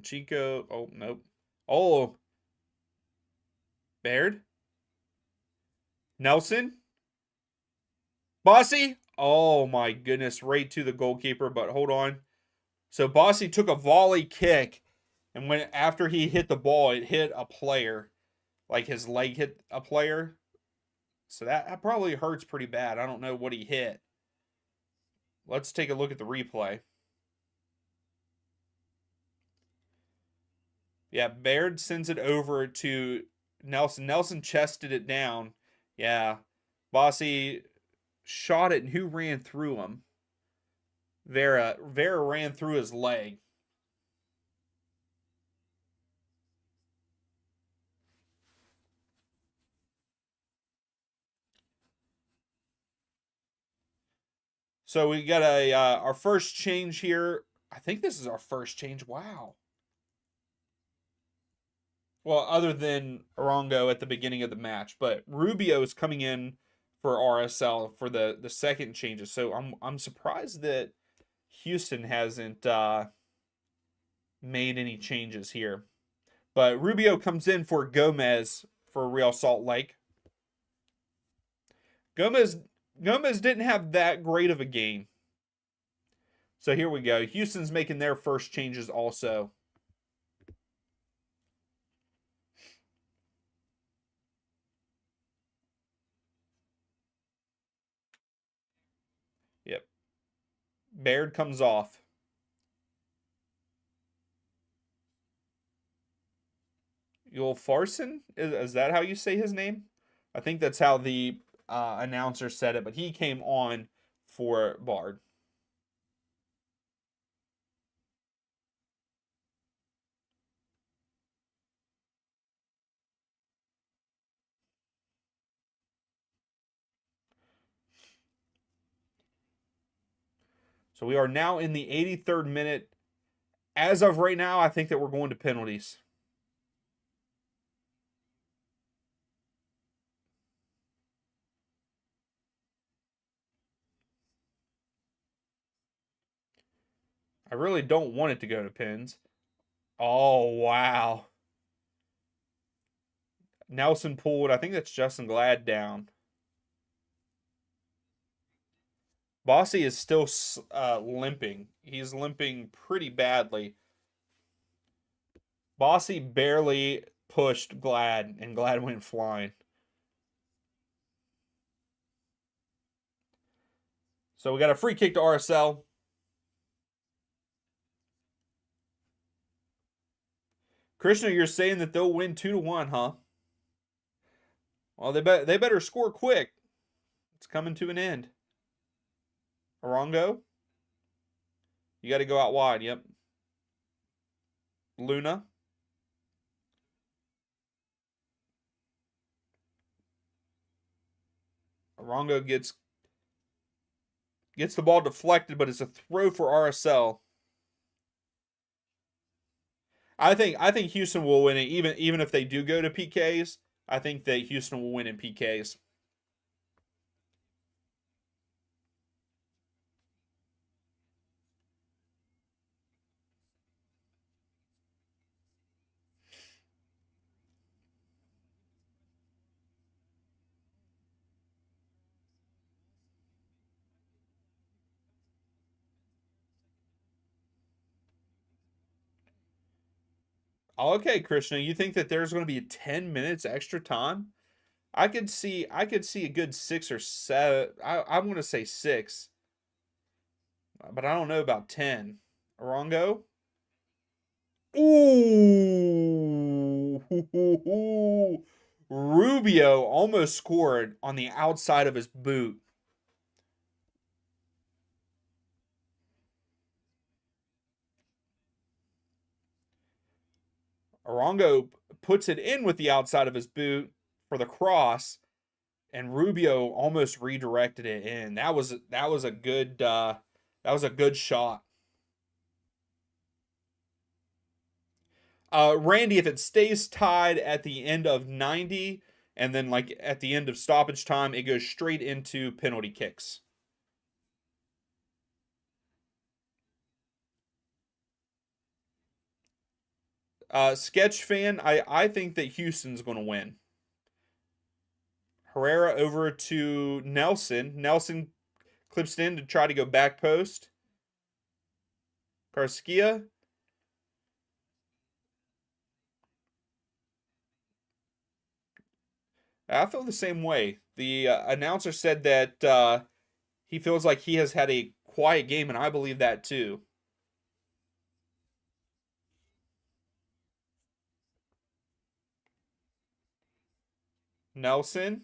Chico. Oh, nope. Oh. Baird. Nelson. Bossy. Oh, my goodness. Right to the goalkeeper, but hold on. So Bossy took a volley kick, and when after he hit the ball, it hit a player. Like his leg hit a player. So that probably hurts pretty bad. I don't know what he hit. Let's take a look at the replay. Yeah, Baird sends it over to Nelson. Nelson chested it down. Yeah. Bossy shot it, and who ran through him? Vera ran through his leg. So we got our first change here. I think this is our first change. Wow. Well, other than Arango at the beginning of the match, but Rubio is coming in for RSL for the second changes. So I'm surprised that Houston hasn't made any changes here. But Rubio comes in for Gomez for Real Salt Lake. Gomez didn't have that great of a game. So here we go. Houston's making their first changes also. Yep. Baird comes off. Yul Farson? Is that how you say his name? I think that's how the announcer said it, but he came on for Bard. So we are now in the 83rd minute. As of right now, I think that we're going to penalties. I really don't want it to go to pins. Oh, wow. Nelson pulled, I think that's Justin Glad down. Bossy is still limping. He's limping pretty badly. Bossy barely pushed Glad, and Glad went flying. So we got a free kick to RSL. Krishna, you're saying that they'll win 2-1, huh? Well, they better score quick. It's coming to an end. Arango. You got to go out wide. Yep. Luna. Arango gets the ball deflected, but it's a throw for RSL. I think Houston will win it, even if they do go to PKs. I think that Houston will win in PKs. Okay, Krishna, you think that there's going to be 10 minutes extra time? I could see a good 6 or 7. I'm going to say 6, but I don't know about 10. Orongo? Ooh. Rubio almost scored on the outside of his boot. Orongo puts it in with the outside of his boot for the cross, and Rubio almost redirected it in. That was a good shot. Randy, if it stays tied at the end of 90 and then like at the end of stoppage time, it goes straight into penalty kicks. Sketch fan, I think that Houston's going to win. Herrera over to Nelson. Nelson clips it in to try to go back post. Karskia. I feel the same way. The announcer said that he feels like he has had a quiet game, and I believe that too. Nelson.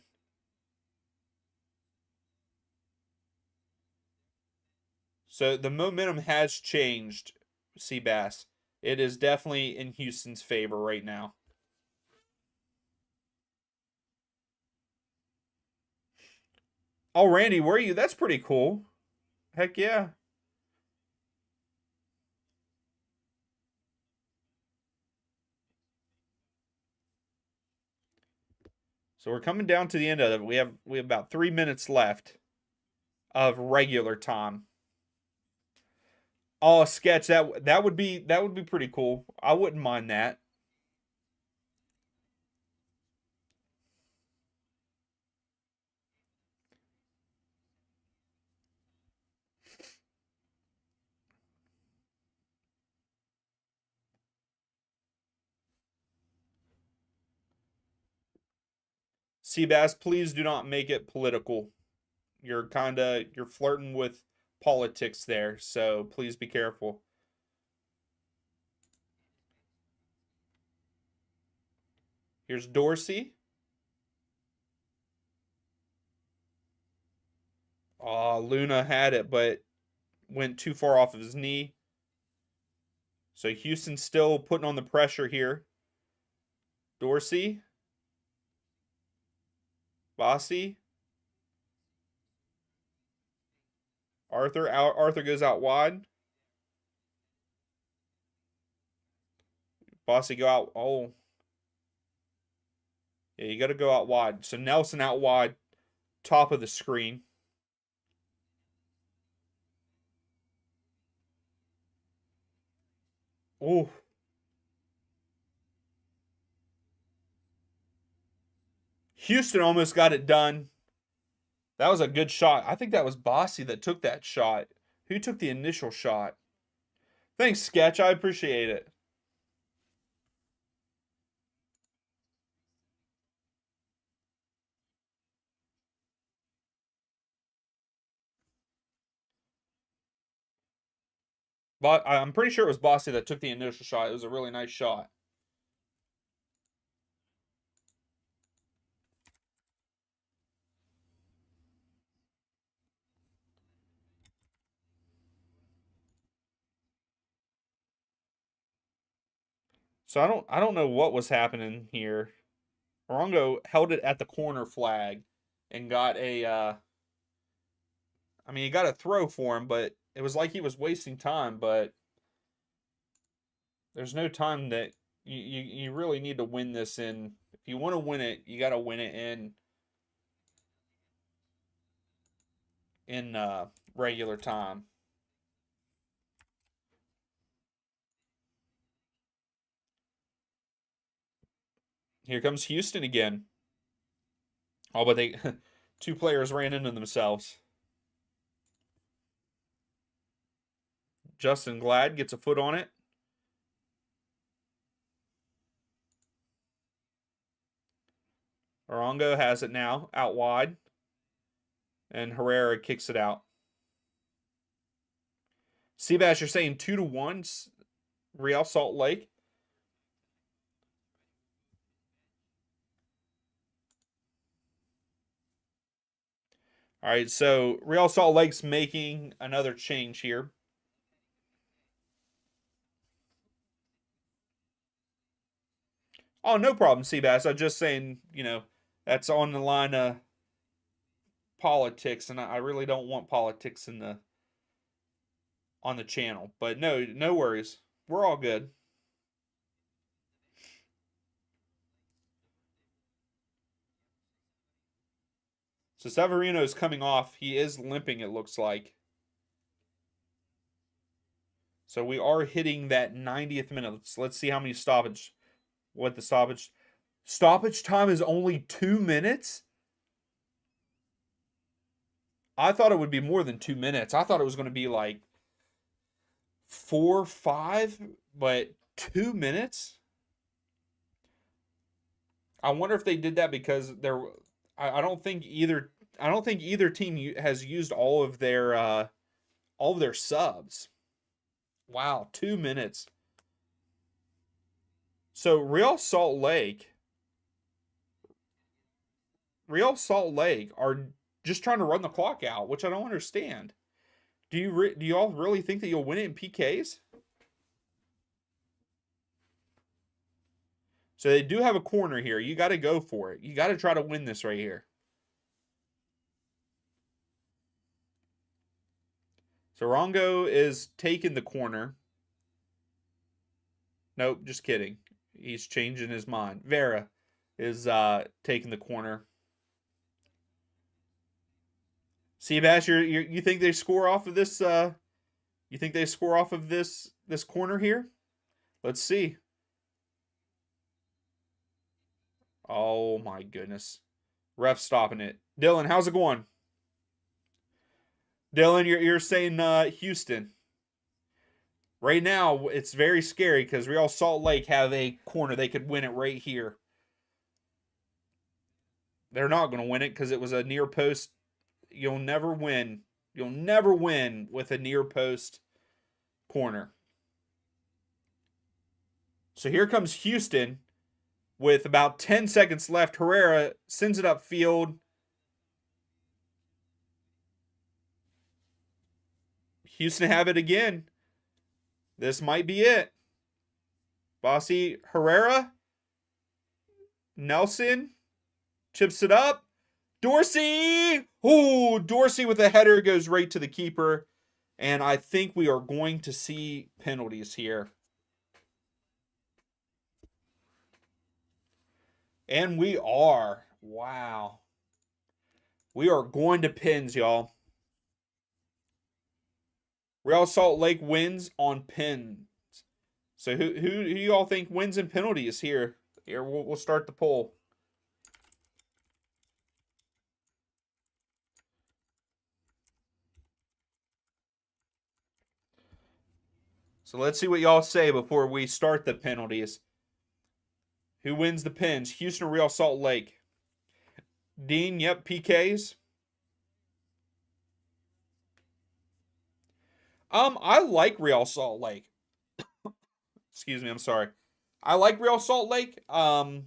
So the momentum has changed, Seabass. It is definitely in Houston's favor right now. Oh, Randy, were you? That's pretty cool. Heck yeah. So we're coming down to the end of it. We have about 3 minutes left of regular time. Oh, a sketch that would be pretty cool. I wouldn't mind that. Seabass, please do not make it political. You're flirting with politics there, so please be careful. Here's Dorsey. Luna had it, but went too far off of his knee. So Houston's still putting on the pressure here. Dorsey. Bossy. Arthur goes out wide. Bossy go out. Oh. Yeah, you got to go out wide. So Nelson out wide, top of the screen. Oh. Houston almost got it done. That was a good shot. I think that was Bossy that took that shot. Who took the initial shot? Thanks, Sketch. I appreciate it. But I'm pretty sure it was Bossy that took the initial shot. It was a really nice shot. So I don't know what was happening here. Morongo held it at the corner flag and got he got a throw for him, but it was like he was wasting time, but there's no time that you really need to win this in. If you want to win it, you got to win it in regular time. Here comes Houston again. Oh, but they two players ran into themselves. Justin Glad gets a foot on it. Rongo has it now, out wide. And Herrera kicks it out. Seabass, you're saying 2-1 Real Salt Lake? All right, so Real Salt Lake's making another change here. Oh, no problem, Seabass. I'm just saying, that's on the line of politics, and I really don't want politics on the channel. But no worries. We're all good. So Severino is coming off. He is limping, it looks like. So we are hitting that 90th minute. Let's see how many stoppage. What the stoppage time is only 2 minutes? I thought it would be more than 2 minutes. I thought it was going to be like 4, 5, but 2 minutes? I wonder if they did that because I don't think either team has used all of their subs. Wow, 2 minutes. So Real Salt Lake are just trying to run the clock out, which I don't understand. Do you all really think that you'll win it in PKs? So they do have a corner here. You got to go for it. You got to try to win this right here. So Rongo is taking the corner. Nope, just kidding. He's changing his mind. Vera is taking the corner. Seabass, you think they score off of this? You think they score off of this corner here? Let's see. Oh my goodness, ref stopping it. Dylan, how's it going? Dylan, you're saying Houston. Right now, it's very scary because Real Salt Lake have a corner. They could win it right here. They're not going to win it because it was a near post. You'll never win. You'll never win with a near post corner. So here comes Houston with about 10 seconds left. Herrera sends it upfield. Houston have it again. This might be it. Bossy Herrera. Nelson chips it up. Dorsey! Ooh, Dorsey with a header goes right to the keeper. And I think we are going to see penalties here. And we are. Wow. We are going to pins, y'all. Real Salt Lake wins on pins. So who do you all think wins in penalties here? Here, we'll start the poll. So let's see what y'all say before we start the penalties. Who wins the pins? Houston or Real Salt Lake? Dean, yep, PKs. I like Real Salt Lake. Excuse me, I'm sorry. I like Real Salt Lake. To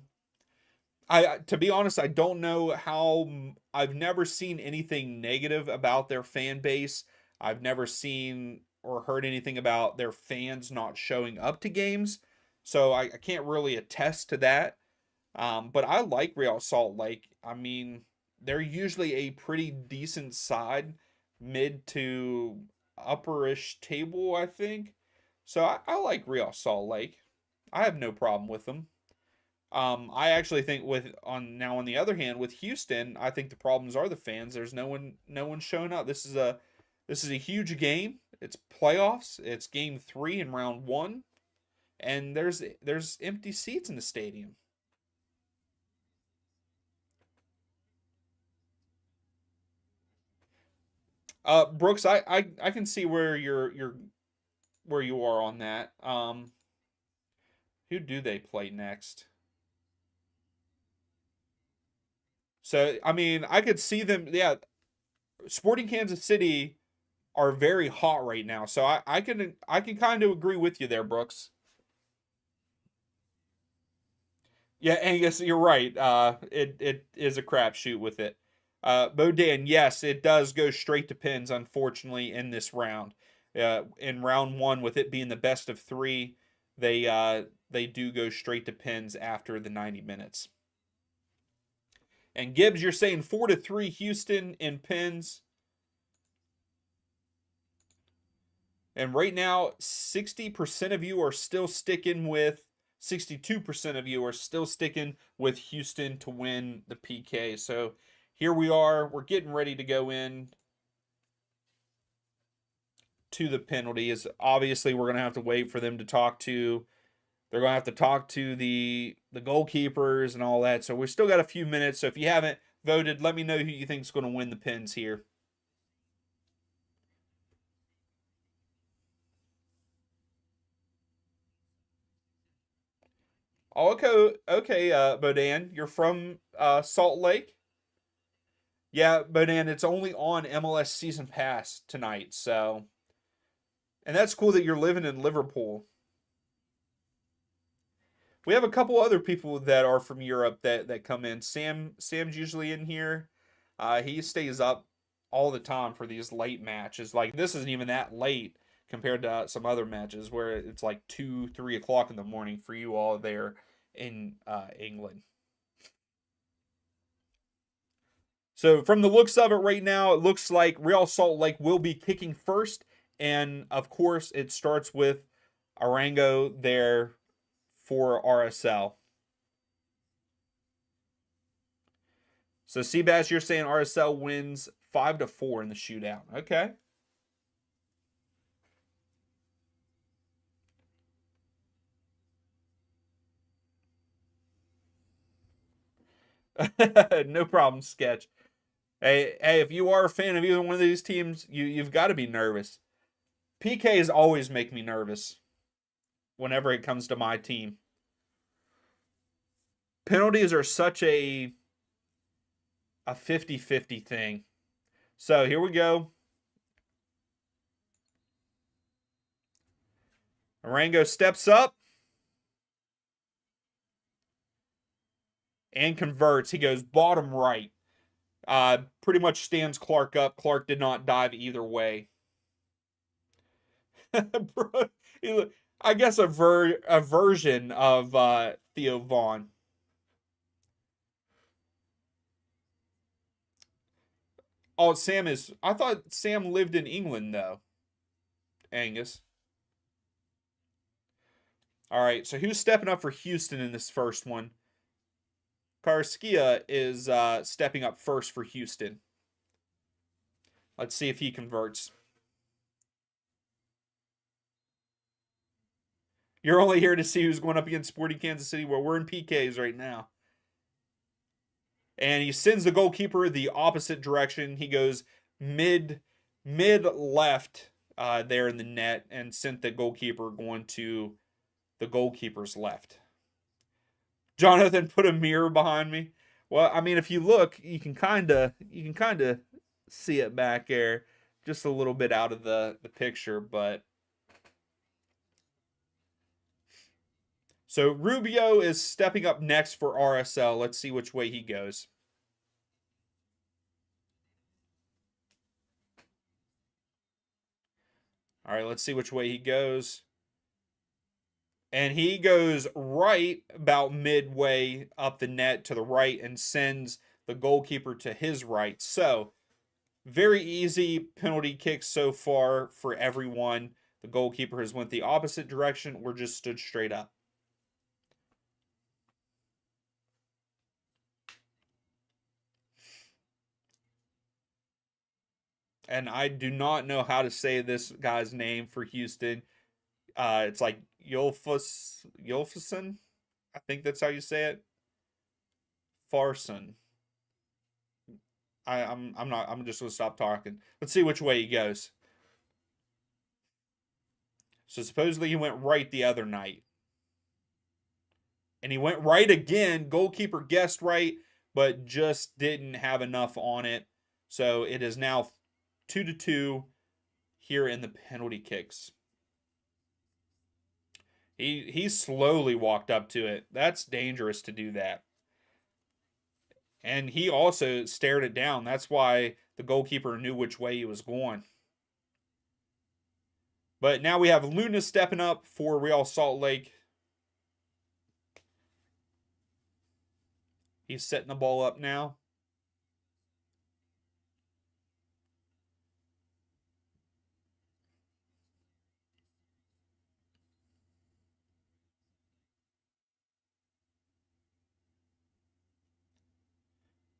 be honest, I don't know how. I've never seen anything negative about their fan base. I've never seen or heard anything about their fans not showing up to games, so I can't really attest to that. But I like Real Salt Lake. I mean, they're usually a pretty decent side, mid to upperish table, I think. So I like Real Salt Lake. I have no problem with them. I actually think on the other hand, with Houston, I think the problems are the fans. There's no one showing up. This is a huge game. It's playoffs. It's game 3 in round 1, and there's empty seats in the stadium. Brooks, I can see where you are on that. Who do they play next? So, I mean, I could see them. Yeah, Sporting Kansas City are very hot right now. So I can kind of agree with you there, Brooks. Yeah, and yes, you're right. It is a crapshoot with it. Bodan, yes, it does go straight to pins. Unfortunately, in this round, in round one, with it being the best of three, they do go straight to pins after the 90 minutes. And Gibbs, you're saying 4-3 Houston in pins. And right now, 60% of you are still sticking with 62% of you are still sticking with Houston to win the PK. So here we are. We're getting ready to go in to the penalties. Obviously, we're going to have to wait for them to talk to. They're going to have to talk to the goalkeepers and all that. So we've still got a few minutes. So if you haven't voted, let me know who you think is going to win the pins here. Oh, okay, Bodan, you're from Salt Lake. Yeah, Bodan, it's only on MLS Season Pass tonight, so and that's cool that you're living in Liverpool. We have a couple other people that are from Europe that come in. Sam's usually in here. He stays up all the time for these late matches. Like this isn't even that late compared to some other matches where it's like 2, 3 o'clock in the morning for you all there in England. So from the looks of it right now, it looks like Real Salt Lake will be kicking first, and of course it starts with Arango there for RSL. So Seabass, you're saying RSL wins 5-4 in the shootout. Okay. No problem, Sketch. Hey, if you are a fan of either one of these teams, you've got to be nervous. PKs always make me nervous whenever it comes to my team. Penalties are such a 50-50 thing. So here we go. Arango steps up and converts. He goes bottom right. Pretty much stands Clark up. Clark did not dive either way. Bro, I guess a version of Theo Vaughn. Oh, Sam is. I thought Sam lived in England though. Angus. All right, so who's stepping up for Houston in this first one? Karskia is stepping up first for Houston. Let's see if he converts. You're only here to see who's going up against Sporting Kansas City. Well, we're in PKs right now. And he sends the goalkeeper the opposite direction. He goes mid left there in the net and sent the goalkeeper going to the goalkeeper's left. Jonathan put a mirror behind me. Well, I mean, if you look, you can kind of see it back there, just a little bit out of the picture, but. So Rubio is stepping up next for RSL. Let's see which way he goes. All right, let's see which way he goes. And he goes right about midway up the net to the right and sends the goalkeeper to his right. So, very easy penalty kicks so far for everyone. The goalkeeper has went the opposite direction or just stood straight up. And I do not know how to say this guy's name for Houston. It's like Yolfison. I think that's how you say it. Farson. I'm not. I'm just gonna stop talking. Let's see which way he goes. So supposedly he went right the other night, and he went right again. Goalkeeper guessed right. but just didn't have enough on it. So it is now 2-2 here in the penalty kicks. He slowly walked up to it. That's dangerous to do that. And he also stared it down. That's why the goalkeeper knew which way he was going. But now we have Luna stepping up for Real Salt Lake. He's setting the ball up now.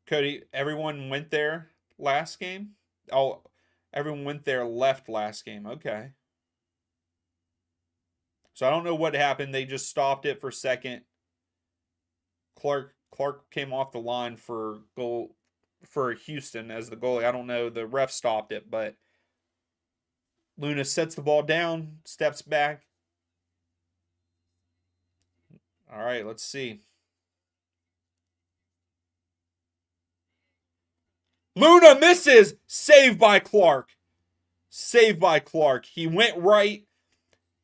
Cody, everyone went there last game? Oh, everyone went there left last game. Okay. So I don't know what happened. They just stopped it for a second. Clark came off the line for goal for Houston as the goalie. I don't know. The ref stopped it, but Luna sets the ball down, steps back. All right, let's see. Luna misses. Saved by Clark. Saved by Clark. He went right.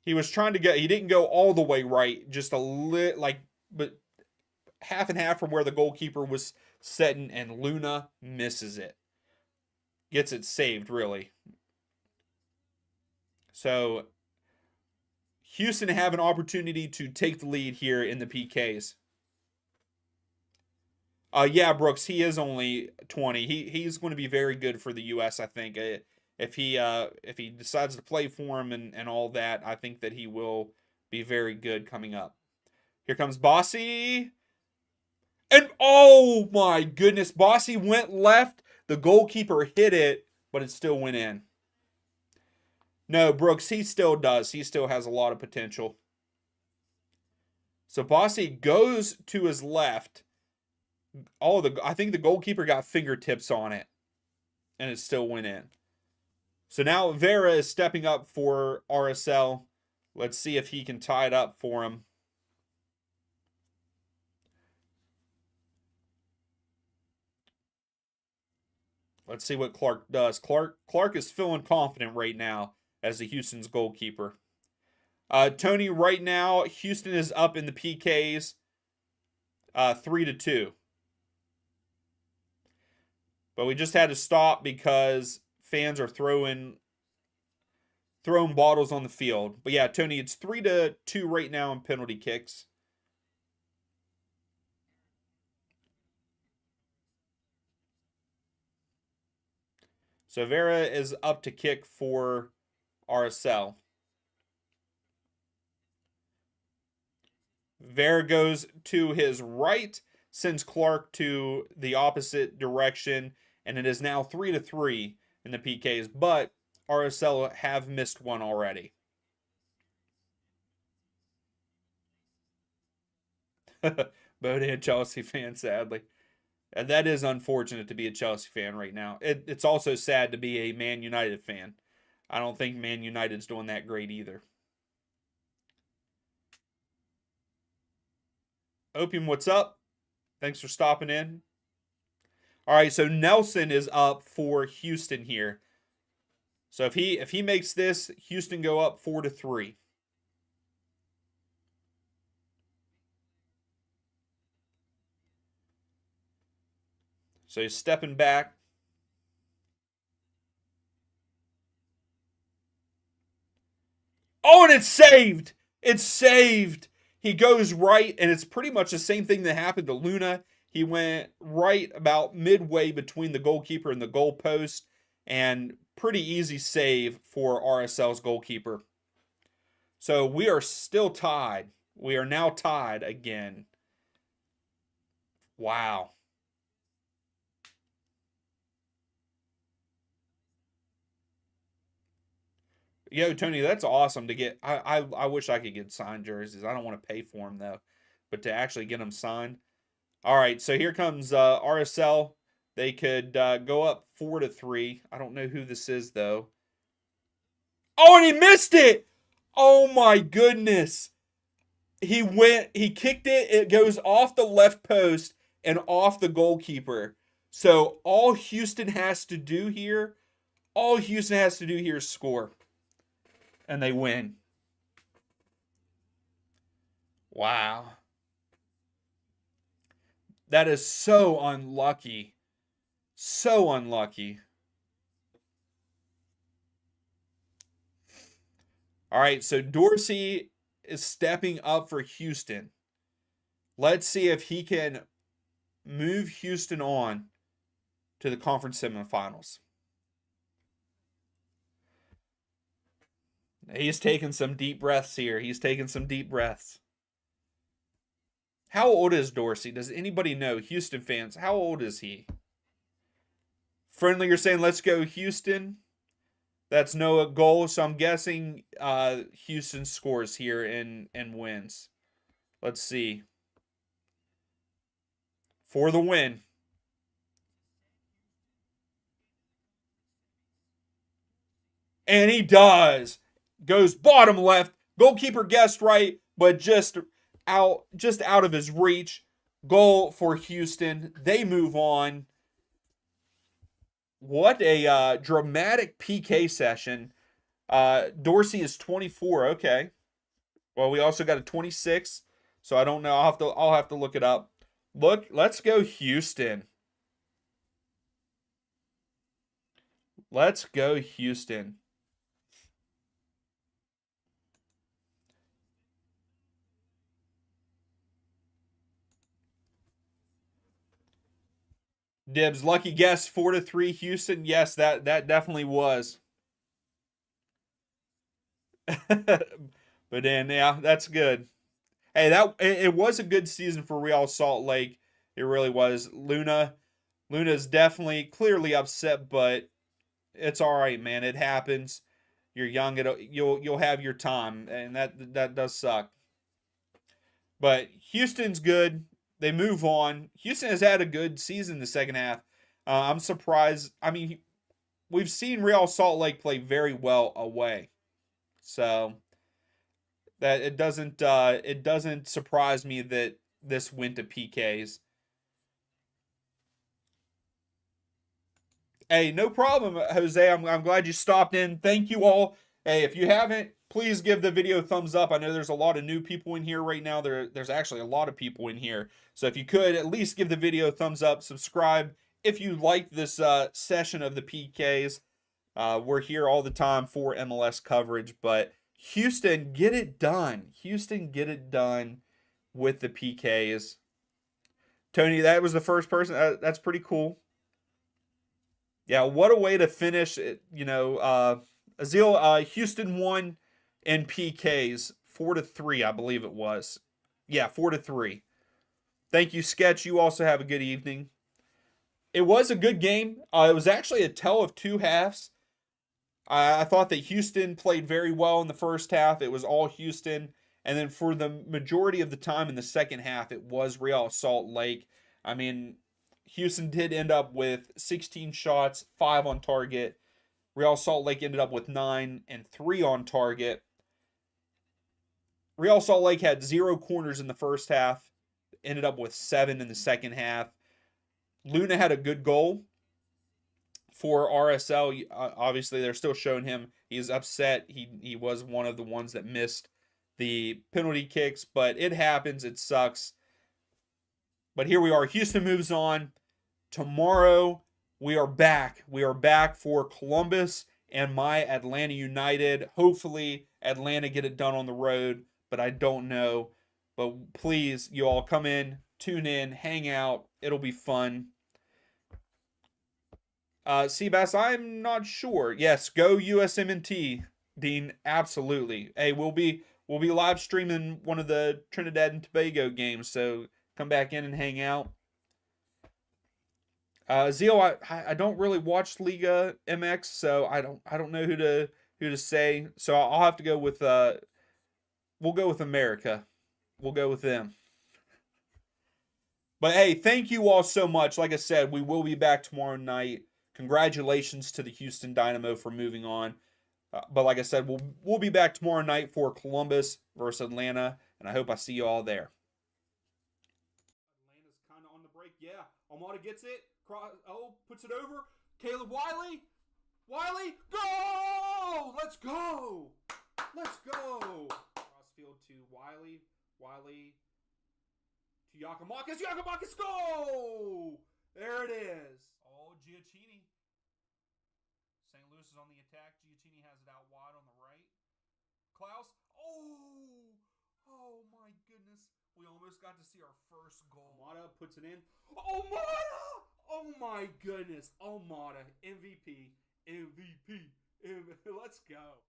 He was trying to get. He didn't go all the way right. Just a lit but half and half from where the goalkeeper was setting, and Luna misses it. Gets it saved, really. So Houston have an opportunity to take the lead here in the PKs. Yeah, Brooks, he is only 20. He's going to be very good for the U.S., I think. If he decides to play for him and all that, I think that he will be very good coming up. Here comes Bossy. And oh my goodness, Bossy went left. The goalkeeper hit it, but it still went in. No, Brooks, he still does. He still has a lot of potential. So Bossy goes to his left. I think the goalkeeper got fingertips on it, and it still went in. So now Vera is stepping up for RSL. Let's see if he can tie it up for him. Let's see what Clark does. Clark is feeling confident right now as the Houston's goalkeeper. Tony, right now, Houston is up in the PKs 3-2. But we just had to stop because fans are throwing bottles on the field. But yeah, Tony, it's 3-2 right now in penalty kicks. So Vera is up to kick for RSL. Vera goes to his right, sends Clark to the opposite direction, and it is now 3-3 in the PKs, but RSL have missed one already. Bodan Chelsea fan, sadly. And that is unfortunate to be a Chelsea fan right now. It's also sad to be a Man United fan. I don't think Man United's doing that great either. Opium, what's up? Thanks for stopping in. All right, so Nelson is up for Houston here. So if he makes this, Houston go up 4-3. So he's stepping back. Oh, and it's saved. It's saved. He goes right, and it's pretty much the same thing that happened to Luna. He went right about midway between the goalkeeper and the goal post, and pretty easy save for RSL's goalkeeper. So we are still tied. We are now tied again. Wow. Yo, Tony, that's awesome to get. I wish I could get signed jerseys. I don't want to pay for them, though. But to actually get them signed. All right, so here comes RSL. They could go up 4-3. I don't know who this is, though. Oh, and he missed it! Oh, my goodness. He kicked it. It goes off the left post, and off the goalkeeper. So all Houston has to do here is score. And they win. Wow. That is so unlucky. So unlucky. All right, so Dorsey is stepping up for Houston. Let's see if he can move Houston on to the conference semifinals. He's taking some deep breaths here. He's taking some deep breaths. How old is Dorsey? Does anybody know? Houston fans, how old is he? Friendly, you're saying, let's go Houston. That's no goal, so I'm guessing Houston scores here and wins. Let's see. For the win. And he does. Goes bottom left. Goalkeeper guessed right, but just out of his reach. Goal for Houston. They move on. What a dramatic PK session. Dorsey is 24. Okay. Well, we also got a 26. So I don't know. I'll have to look it up. Let's go Houston. Let's go Houston. Dibs, lucky guess, 4-3 Houston. Yes, that definitely was. But then, yeah, that's good. Hey, it was a good season for Real Salt Lake. It really was. Luna's definitely clearly upset, but it's all right, man. It happens. You're young. You'll have your time, and that does suck. But Houston's good. They move on. Houston has had a good season in the second half. I'm surprised. I mean, we've seen Real Salt Lake play very well away, so that it doesn't surprise me that this went to PKs. Hey, no problem, Jose. I'm glad you stopped in. Thank you all. Hey, if you haven't, please give the video a thumbs up. I know there's a lot of new people in here right now. There's actually a lot of people in here. So if you could, at least give the video a thumbs up. Subscribe if you liked this session of the PKs. We're here all the time for MLS coverage. But Houston, get it done. Houston, get it done with the PKs. Tony, that was the first person. That's pretty cool. Yeah, what a way to finish it. Azil, Houston won in PKs 4-3, I believe it was. Yeah, 4-3. Thank you, Sketch. You also have a good evening. It was a good game. It was actually a tell of two halves. I thought that Houston played very well in the first half. It was all Houston. And then for the majority of the time in the second half, it was Real Salt Lake. I mean, Houston did end up with 16 shots, 5 on target. Real Salt Lake ended up with 9 and 3 on target. Real Salt Lake had 0 corners in the first half, ended up with 7 in the second half. Luna had a good goal for RSL. Obviously, they're still showing him he's upset. He was one of the ones that missed the penalty kicks, but it happens. It sucks. But here we are. Houston moves on. Tomorrow, we are back. We are back for Columbus and my Atlanta United. Hopefully, Atlanta get it done on the road, but I don't know. But please, you all come in, tune in, hang out. It'll be fun. Seabass, I'm not sure. Yes, go USMNT, Dean. Absolutely. Hey, we'll be live streaming one of the Trinidad and Tobago games, so come back in and hang out. Zeal, I don't really watch Liga MX, so I don't know who to say. So I'll have to go with we'll go with America. We'll go with them. But hey, thank you all so much. Like I said, we will be back tomorrow night. Congratulations to the Houston Dynamo for moving on. But like I said, we'll be back tomorrow night for Columbus versus Atlanta, and I hope I see you all there. Atlanta's kind of on the break. Almada gets it. Puts it over. Caleb Wiley. Wiley, go! Let's go! Let's go! Crossfield to Wiley. Wiley to Giacomakis. Giacomakis, go! There it is. Oh, Giacchini. St. Louis is on the attack. Giacchini has it out wide on the right. Klaus. Oh my goodness. We almost got to see our first goal. Almada puts it in. Almada! Oh my goodness. Almada, MVP. Let's go.